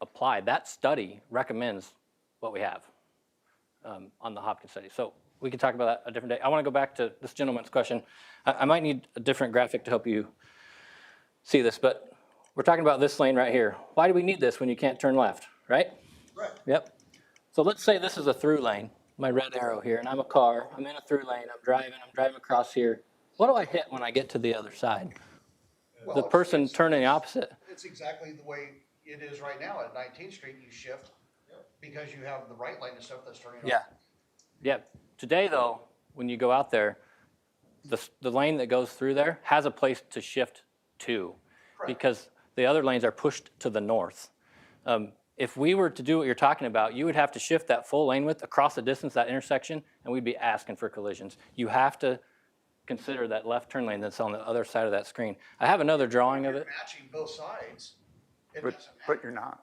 apply. That study recommends what we have on the Hopkins study. So we can talk about that a different day. I want to go back to this gentleman's question. I might need a different graphic to help you see this, but we're talking about this lane right here. Why do we need this when you can't turn left, right? Right. Yep. So let's say this is a through lane, my red arrow here, and I'm a car. I'm in a through lane. I'm driving across here. What do I hit when I get to the other side? Well, The it's- person it's- turning the opposite. It's exactly the way it is right now at 19th Street, you shift because you have the right lane and stuff that's turning. Yeah. Yeah. Today, though, when you go out there, the lane that goes through there has a place to shift to, Correct. because the other lanes are pushed to the north. If we were to do what you're talking about, you would have to shift that full lane width across the distance, that intersection, and we'd be asking for collisions. You have to consider that left turn lane that's on the other side of that screen. I have another drawing of You're it, matching both sides. It But, doesn't matter. but you're not.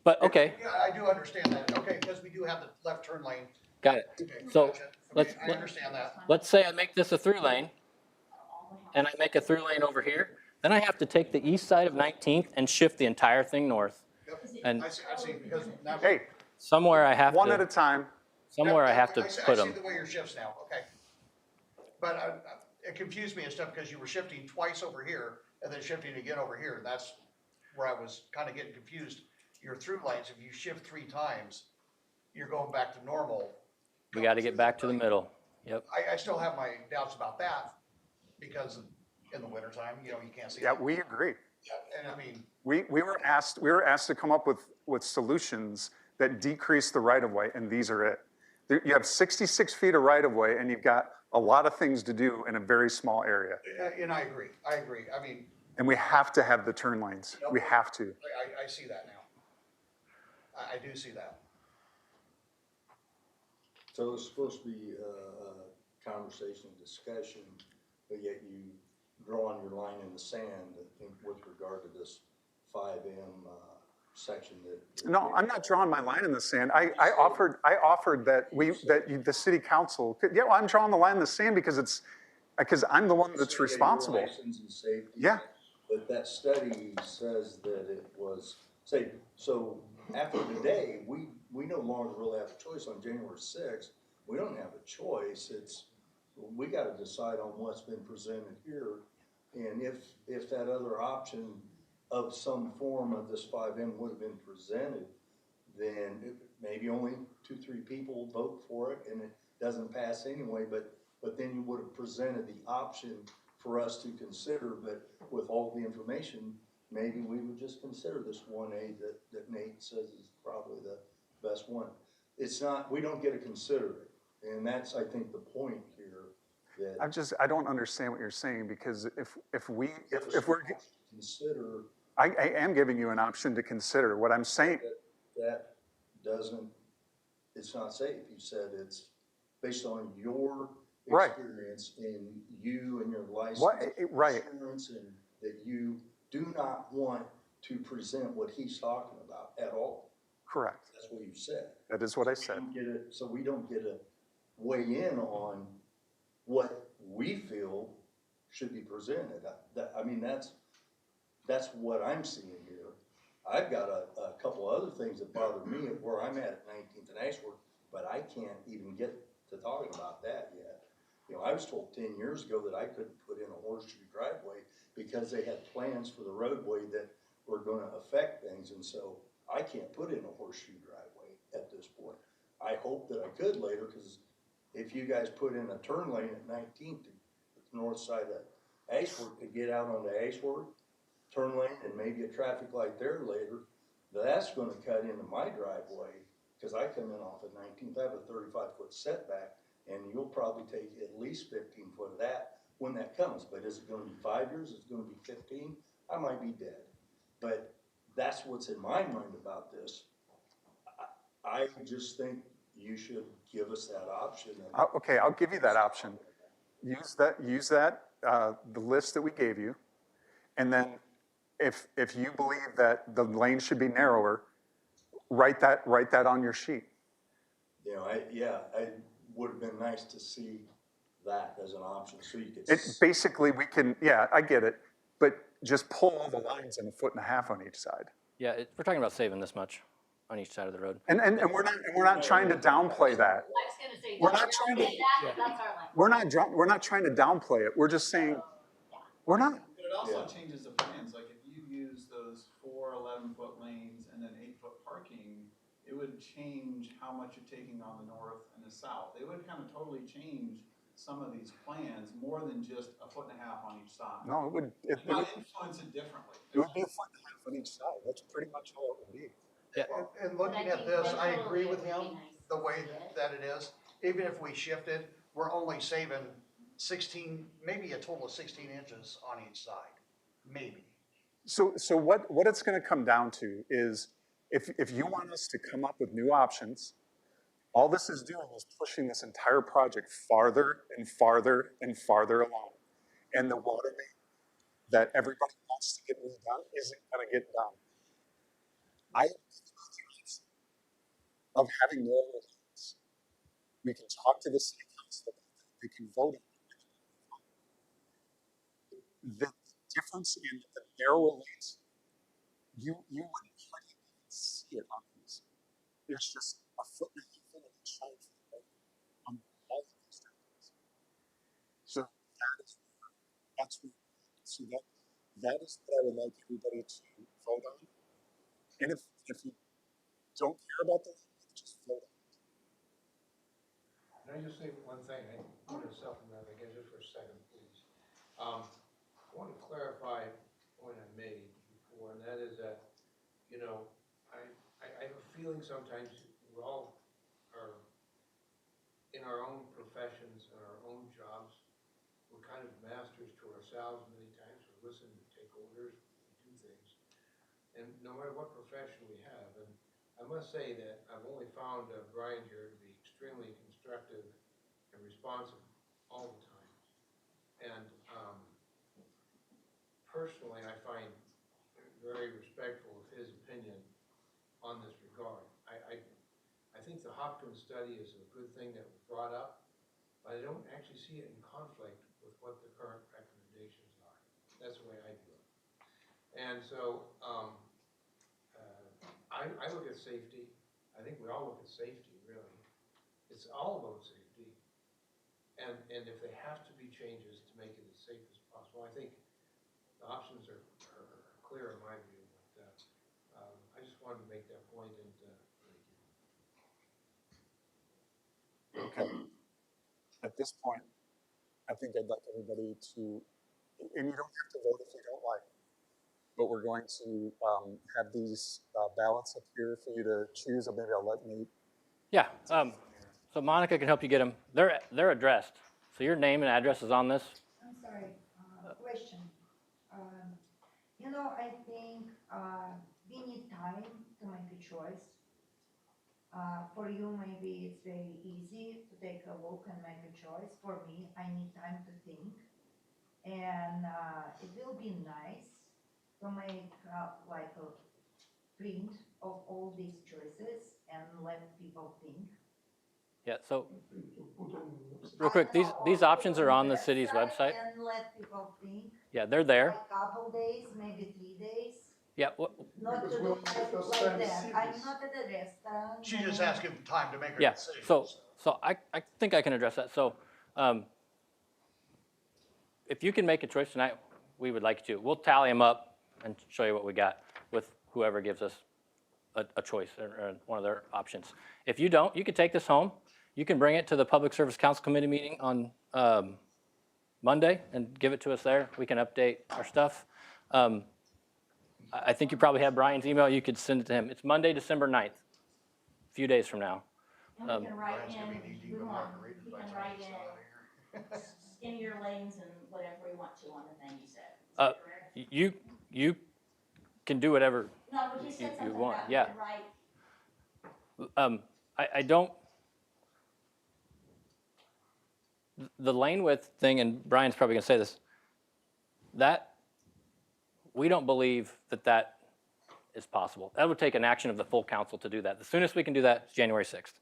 but okay, Yeah, I do understand that, okay, because we do have the left turn lane. got it. Okay, So, gotcha. let's- Okay, I understand that. Let's say I make this a through lane, and I make a through lane over here, then I have to take the east side of 19th and shift the entire thing north. And I see, because now. Hey, somewhere I have one at a to, time. somewhere I have to I put see them. the way your shifts now, okay. But it confused me and stuff because you were shifting twice over here and then shifting again over here. That's where I was kind of getting confused. Your through lanes, if you shift 3 times, you're going back to normal. We got to get back to the middle. Yep. I still have my doubts about that because in the wintertime, you know, you can't see. Yeah, that. we agree. Yeah, and I mean, We were asked to come up with solutions that decrease the right-of-way, and these are it. You have 66 feet of right-of-way, and you've got a lot of things to do in a very small area. and I agree. I mean, And we have to have the turn lanes. We have to. I see that now. I do see that. So it's supposed to be a conversation, discussion, but yet you drawing your line in the sand, I think, with regard to this 5M section that. No, I'm not drawing my line in the sand. I offered that the city council, yeah, well, I'm drawing the line in the sand because I'm the one that's responsible. License and safety. Yeah. But that study says that it was, so after today, we no longer really have a choice on January 6th. We don't have a choice. We gotta decide on what's been presented here. And if that other option of some form of this 5M would have been presented, then maybe only 2-3 people vote for it and it doesn't pass anyway, but then you would have presented the option for us to consider, but with all the information, maybe we would just consider this 1A that Nate says is probably the best one. It's not, we don't get to consider it. And that's, I think, the point here, that. I don't understand what you're saying, because if we're, Consider. I am giving you an option to consider. What I'm saying, That doesn't, it's not safe. You said it's based on your Right. experience and you and your license. Right. Insurance, and that you do not want to present what he's talking about at all. correct. That's what you said. That is what I said. So we don't get to weigh in on what we feel should be presented. I mean, that's what I'm seeing here. I've got a couple other things that bother me at where I'm at 19th and Ashworth, but I can't even get to talking about that yet. You know, I was told 10 years ago that I couldn't put in a horseshoe driveway because they had plans for the roadway that were gonna affect things, and so I can't put in a horseshoe driveway at this point. I hope that I could later, cause if you guys put in a turn lane at 19th, the north side of Ashworth, to get out onto Ashworth, turn lane and maybe a traffic light there later, that's gonna cut into my driveway, cause I come in off of 19th, I have a 35-foot setback, and you'll probably take at least 15 foot of that when that comes, but is it gonna be 5 years, is it gonna be 15? I might be dead, but that's what's in my mind about this. I just think you should give us that option. Okay, I'll give you that option. Use the list that we gave you, and then if you believe that the lane should be narrower, write that on your sheet. You know, I would have been nice to see that as an option, so you could. Basically, we can, yeah, I get it, but just pull all the lines in 1.5 feet on each side. Yeah, we're talking about saving this much on each side of the road. And we're not trying to downplay that. I was gonna say, We're don't not trying to- downplay that, that's our language. We're not trying to downplay it. We're just saying, we're not. But it also Yeah. changes the plans, like if you use those 4 11-foot lanes and then 8-foot parking, it would change how much you're taking on the north and the south. It would kind of totally change some of these plans, more than just 1.5 feet on each side. No, it would Influence it differently. be 1.5 feet on each side. That's pretty much all it would be. Yeah. And looking at this, I agree with him, the way that it is. Even if we shifted, we're only saving 16, maybe a total of 16 inches on each side, maybe. So what it's gonna come down to is, if you want us to come up with new options, all this is doing is pushing this entire project farther and farther and farther along. And the water main that everybody wants to get redone isn't gonna get done. I of having more lanes. We can talk to the city council, they can vote on it. The difference in the narrower lanes, you wouldn't hardly even see it on these. There's just 1.5 feet in each side of the road on all of these things. So that is what I would like everybody to vote on. And if you don't care about the lane, just vote on it. Can I just say one thing? I want to supplement, I guess, just for a second, please. I want to clarify a point I made before, and that is that, you know, I have a feeling sometimes we all are in our own professions and our own jobs. We're kind of masters to ourselves many times. We listen, we take orders, we do things. And no matter what profession we have, and I must say that I've only found Brian here to be extremely constructive and responsive all the time. And personally, I find very respectful of his opinion on this regard. I think the Hopkins study is a good thing that was brought up, but I don't actually see it in conflict with what the current recommendations are. That's the way I do it. And so I look at safety. I think we all look at safety, really. It's all about safety. And if there have to be changes to make it as safe as possible, I think the options are clear in my view. But I just wanted to make that point, and thank you. Okay. At this point, I think I'd like everybody to, and you don't have to vote if you don't like, but we're going to have these ballots up here for you to choose, or maybe I'll let Nate. Yeah, so Monica can help you get them. They're addressed. So your name and address is on this. I'm sorry, question. You know, I think we need time to make a choice. For you, maybe it's very easy to take a look and make a choice. For me, I need time to think. And it will be nice to make like a print of all these choices and let people think. Yeah, so real quick, these options are on the city's website. And let people think. Yeah, they're there. Like couple days, maybe 3 days. Yeah, Not to do like that. I'm not at a restaurant. She's just asking time to make her yeah. decision. So I think I can address that. So if you can make a choice tonight, we would like you to. We'll tally them up and show you what we got with whoever gives us a choice or one of their options. If you don't, you could take this home. You can bring it to the Public Service Council Committee meeting on Monday and give it to us there. We can update our stuff. I think you probably have Brian's email. You could send it to him. It's Monday, December 9th, a few days from now. And we can write in, we can write in skinnier lanes and whatever we want to on the thing you said. Is that correct? You can do whatever No, but he said you something want. about Yeah. right. I don't. The lane width thing, and Brian's probably going to say this, that we don't believe that is possible. That would take an action of the full council to do that. The soonest we can do that is January 6th.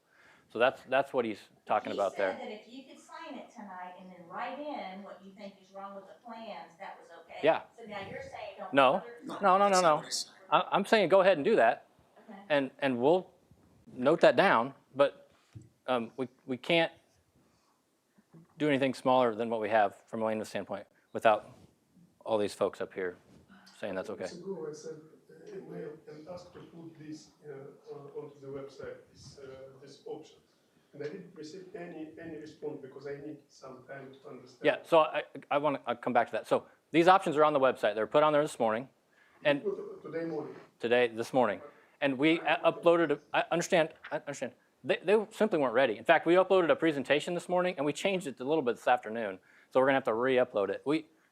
So that's what he's talking about there. He said that if you could sign it tonight and then write in what you think is wrong with the plans, that was okay. Yeah. So now you're saying don't. No. I'm saying go ahead and do that, Okay. and we'll note that down. But we can't do anything smaller than what we have from a lane standpoint without all these folks up here saying that's okay. Weeks ago, I sent an email and asked to put this onto the website, this option. And I didn't receive any response because I need some time to understand. Yeah, so I want to come back to that. So these options are on the website. They're put on there this morning. And Today morning. this morning. And we uploaded, I understand. They simply weren't ready. In fact, we uploaded a presentation this morning and we changed it a little bit this afternoon. So we're gonna have to re-upload it.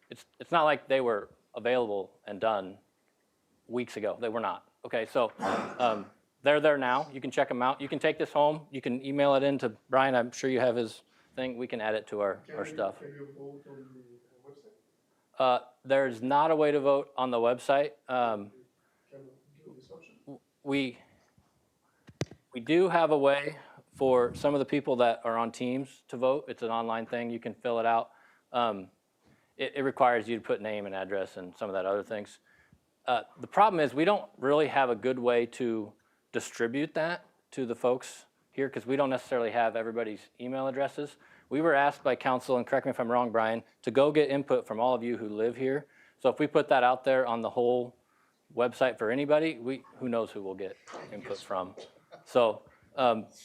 It's not like they were available and done weeks ago. They were not. Okay, so they're there now. You can check them out. You can take this home. You can email it in to Brian. I'm sure you have his thing. We can add it to our stuff. Can you vote on the website? There's not a way to vote on the website. Can you give this option? We do have a way for some of the people that are on teams to vote. It's an online thing. You can fill it out. It requires you to put name and address and some of that other things. The problem is we don't really have a good way to distribute that to the folks here because we don't necessarily have everybody's email addresses. We were asked by council, and correct me if I'm wrong, Brian, to go get input from all of you who live here. So if we put that out there on the whole website for anybody, who knows who we'll get input from. So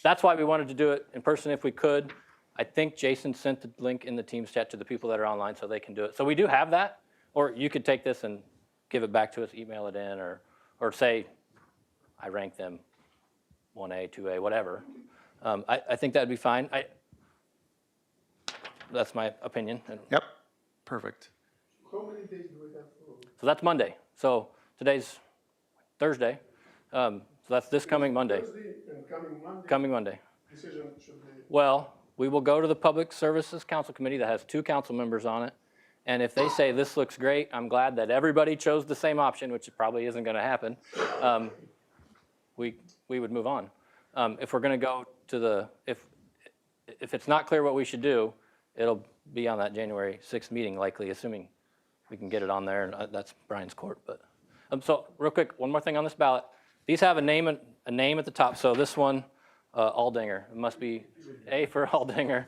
that's why we wanted to do it in person if we could. I think Jason sent the link in the Teams chat to the people that are online so they can do it. So we do have that, or you could take this and give it back to us, email it in, or say, I rank them 1A, 2A, whatever. I think that'd be fine. That's my opinion. Yep, perfect. How many days do we have for? So that's Monday. So today's Thursday. So that's this coming Monday. Thursday and coming Monday. Coming Monday. Decision should be. Well, we will go to the Public Services Council Committee that has 2 council members on it. And if they say this looks great, I'm glad that everybody chose the same option, which probably isn't going to happen. We would move on. If we're going to go to the, if it's not clear what we should do, it'll be on that January 6th meeting likely, assuming we can get it on there, and that's Brian's court. But so real quick, one more thing on this ballot. These have a name at the top. So this one, Aldinger, it must be A for Aldinger,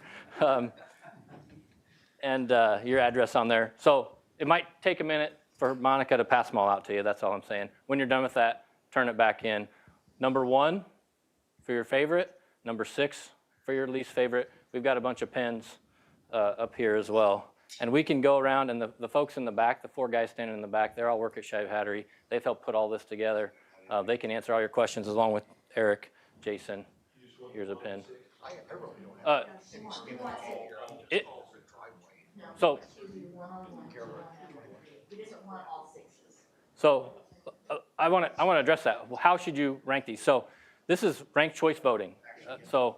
and your address on there. So it might take a minute for Monica to pass them all out to you. That's all I'm saying. When you're done with that, turn it back in. Number 1 for your favorite. Number 6 for your least favorite. We've got a bunch of pens up here as well. And we can go around, and the folks in the back, the 4 guys standing in the back, they're all work at Shive Hattery. They've helped put all this together. They can answer all your questions along with Eric, Jason. Here's a pen. I really don't have. So He doesn't want all 6s. So I want to address that. How should you rank these? So this is ranked choice voting. So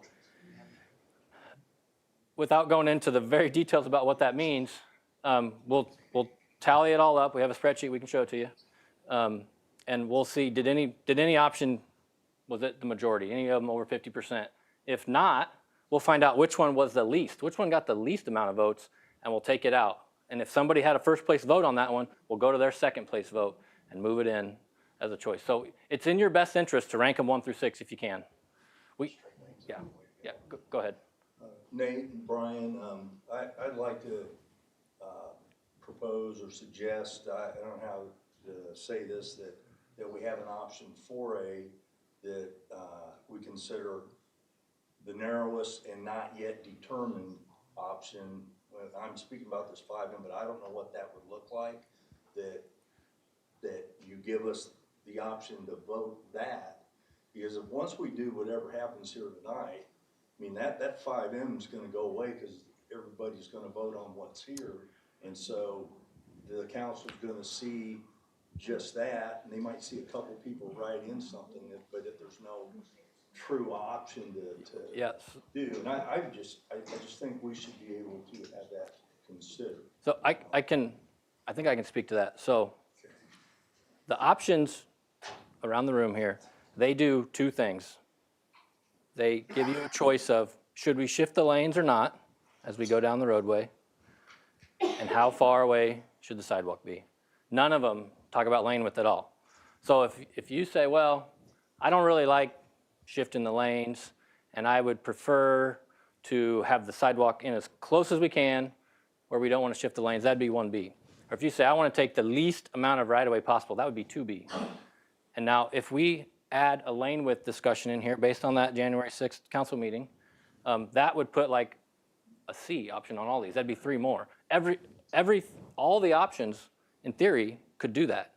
without going into the very details about what that means, we'll tally it all up. We have a spreadsheet. We can show it to you, and we'll see did any option, was it the majority? Any of them over 50%? If not, we'll find out which one was the least. Which one got the least amount of votes, and we'll take it out. And if somebody had a first place vote on that one, we'll go to their second place vote and move it in as a choice. So it's in your best interest to rank them 1 through 6 if you can. Go ahead. Nate and Brian, I'd like to propose or suggest, I don't know how to say this, that we have an option 4A that, we consider the narrowest and not yet determined option. I'm speaking about this 5M, but I don't know what that would look like, that you give us the option to vote that. Because if once we do whatever happens here tonight, I mean, that 5M is gonna go away because everybody's gonna vote on what's here. And so the council's gonna see just that, and they might see a couple people write in something, but if there's no true option to Yes. do, and I just think we should be able to have that considered. So I think I can speak to that. So the options around the room here, they do two things. They give you a choice of, should we shift the lanes or not as we go down the roadway? And how far away should the sidewalk be? None of them talk about lane width at all. So if you say, well, I don't really like shifting the lanes, and I would prefer to have the sidewalk in as close as we can where we don't want to shift the lanes, that'd be 1B. Or if you say, I want to take the least amount of right-of-way possible, that would be 2B. And now, if we add a lane width discussion in here based on that January 6th council meeting, that would put like a C option on all these. That'd be 3 more. All the options, in theory, could do that,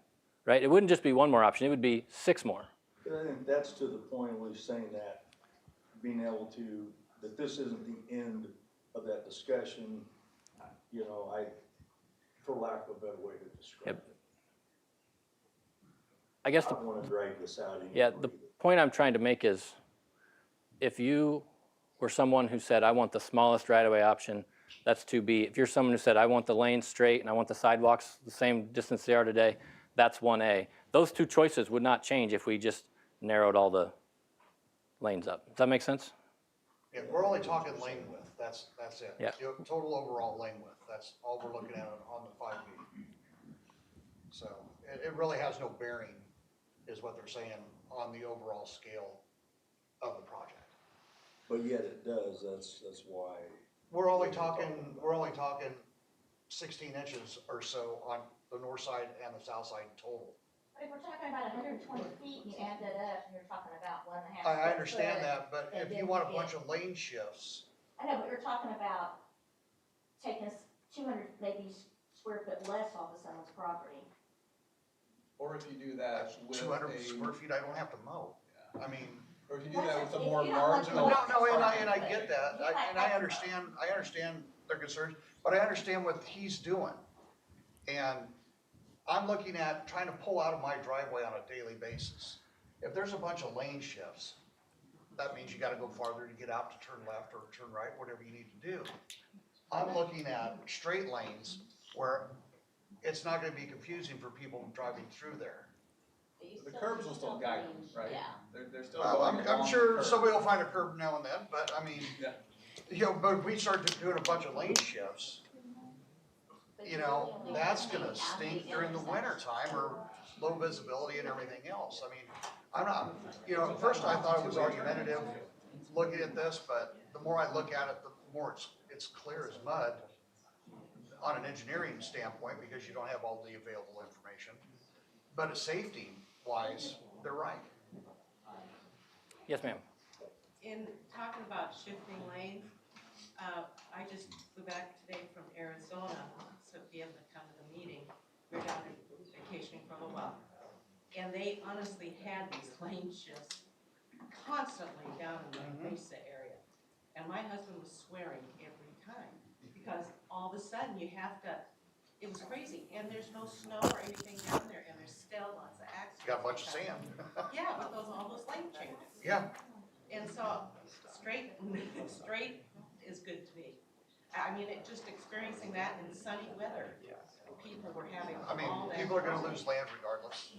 right? It wouldn't just be 1 more option. It would be 6 more. And I think that's to the point where he's saying that being able to, that this isn't the end of that discussion, you know, for lack of a better way to describe it. I guess I don't want to drag this out anymore. Yeah, the point I'm trying to make is, if you were someone who said, I want the smallest right-of-way option, that's 2B. If you're someone who said, I want the lanes straight and I want the sidewalks the same distance they are today, that's 1A. Those 2 choices would not change if we just narrowed all the lanes up. Does that make sense? Yeah, we're only talking lane width, that's it. Yeah. Total overall lane width, that's all we're looking at on the 5B. So it really has no bearing, is what they're saying, on the overall scale of the project. But yet it does, that's why. We're only talking 16 inches or so on the north side and the south side total. But if we're talking about 120 feet, and you add that up, and you're talking about 1.5. I understand that, but and if then you want a you bunch get- of lane shifts, I know, but you're talking about taking 200 maybe square foot less off of someone's property. Or if you do that with 200 square feet, I don't have to mow. I mean, or if you do that with a If more you don't want to marginal. mow- and I get that, and I understand their concerns, but I understand what he's doing. And I'm looking at trying to pull out of my driveway on a daily basis. If there's a bunch of lane shifts, that means you gotta go farther to get out to turn left or turn right, whatever you need to do. I'm looking at straight lanes where it's not gonna be confusing for people driving through there. The curbs will still guide them, right? Yeah. They're still Well, going I'm along sure the curb. somebody will find a curb now and then, but I mean, Yeah. you know, but if we start doing a bunch of lane shifts, you know, that's gonna stink during the winter time or low visibility and everything else. I mean, I'm not, you know, at first I thought it was argumentative looking at this, but the more I look at it, the more it's clear as mud on an engineering standpoint, because you don't have all the available information. But as safety wise, they're right. Yes, ma'am. In talking about shifting lanes, I just flew back today from Arizona, so be able to come to the meeting. We're down vacationing for a little while. And they honestly had these lane shifts constantly down in the Mesa area. And my husband was swearing every time, because all of a sudden you have to, it was crazy. And there's no snow or anything down there, and there's still lots of accidents. Got a bunch of sand. Yeah, with all those lane changes. Yeah. And so straight is good to me. I mean, it just experiencing that in sunny weather, people were having I mean, all that. people are gonna lose land regardless.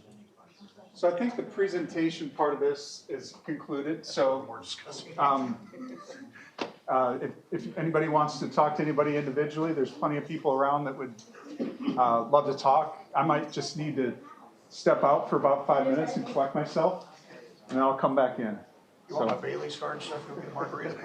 So I think the presentation part of this is concluded, so We're discussing. if anybody wants to talk to anybody individually, there's plenty of people around that would love to talk. I might just need to step out for about 5 minutes and collect myself, and then I'll come back in. You want my Bailey's card and stuff, go get a margarita?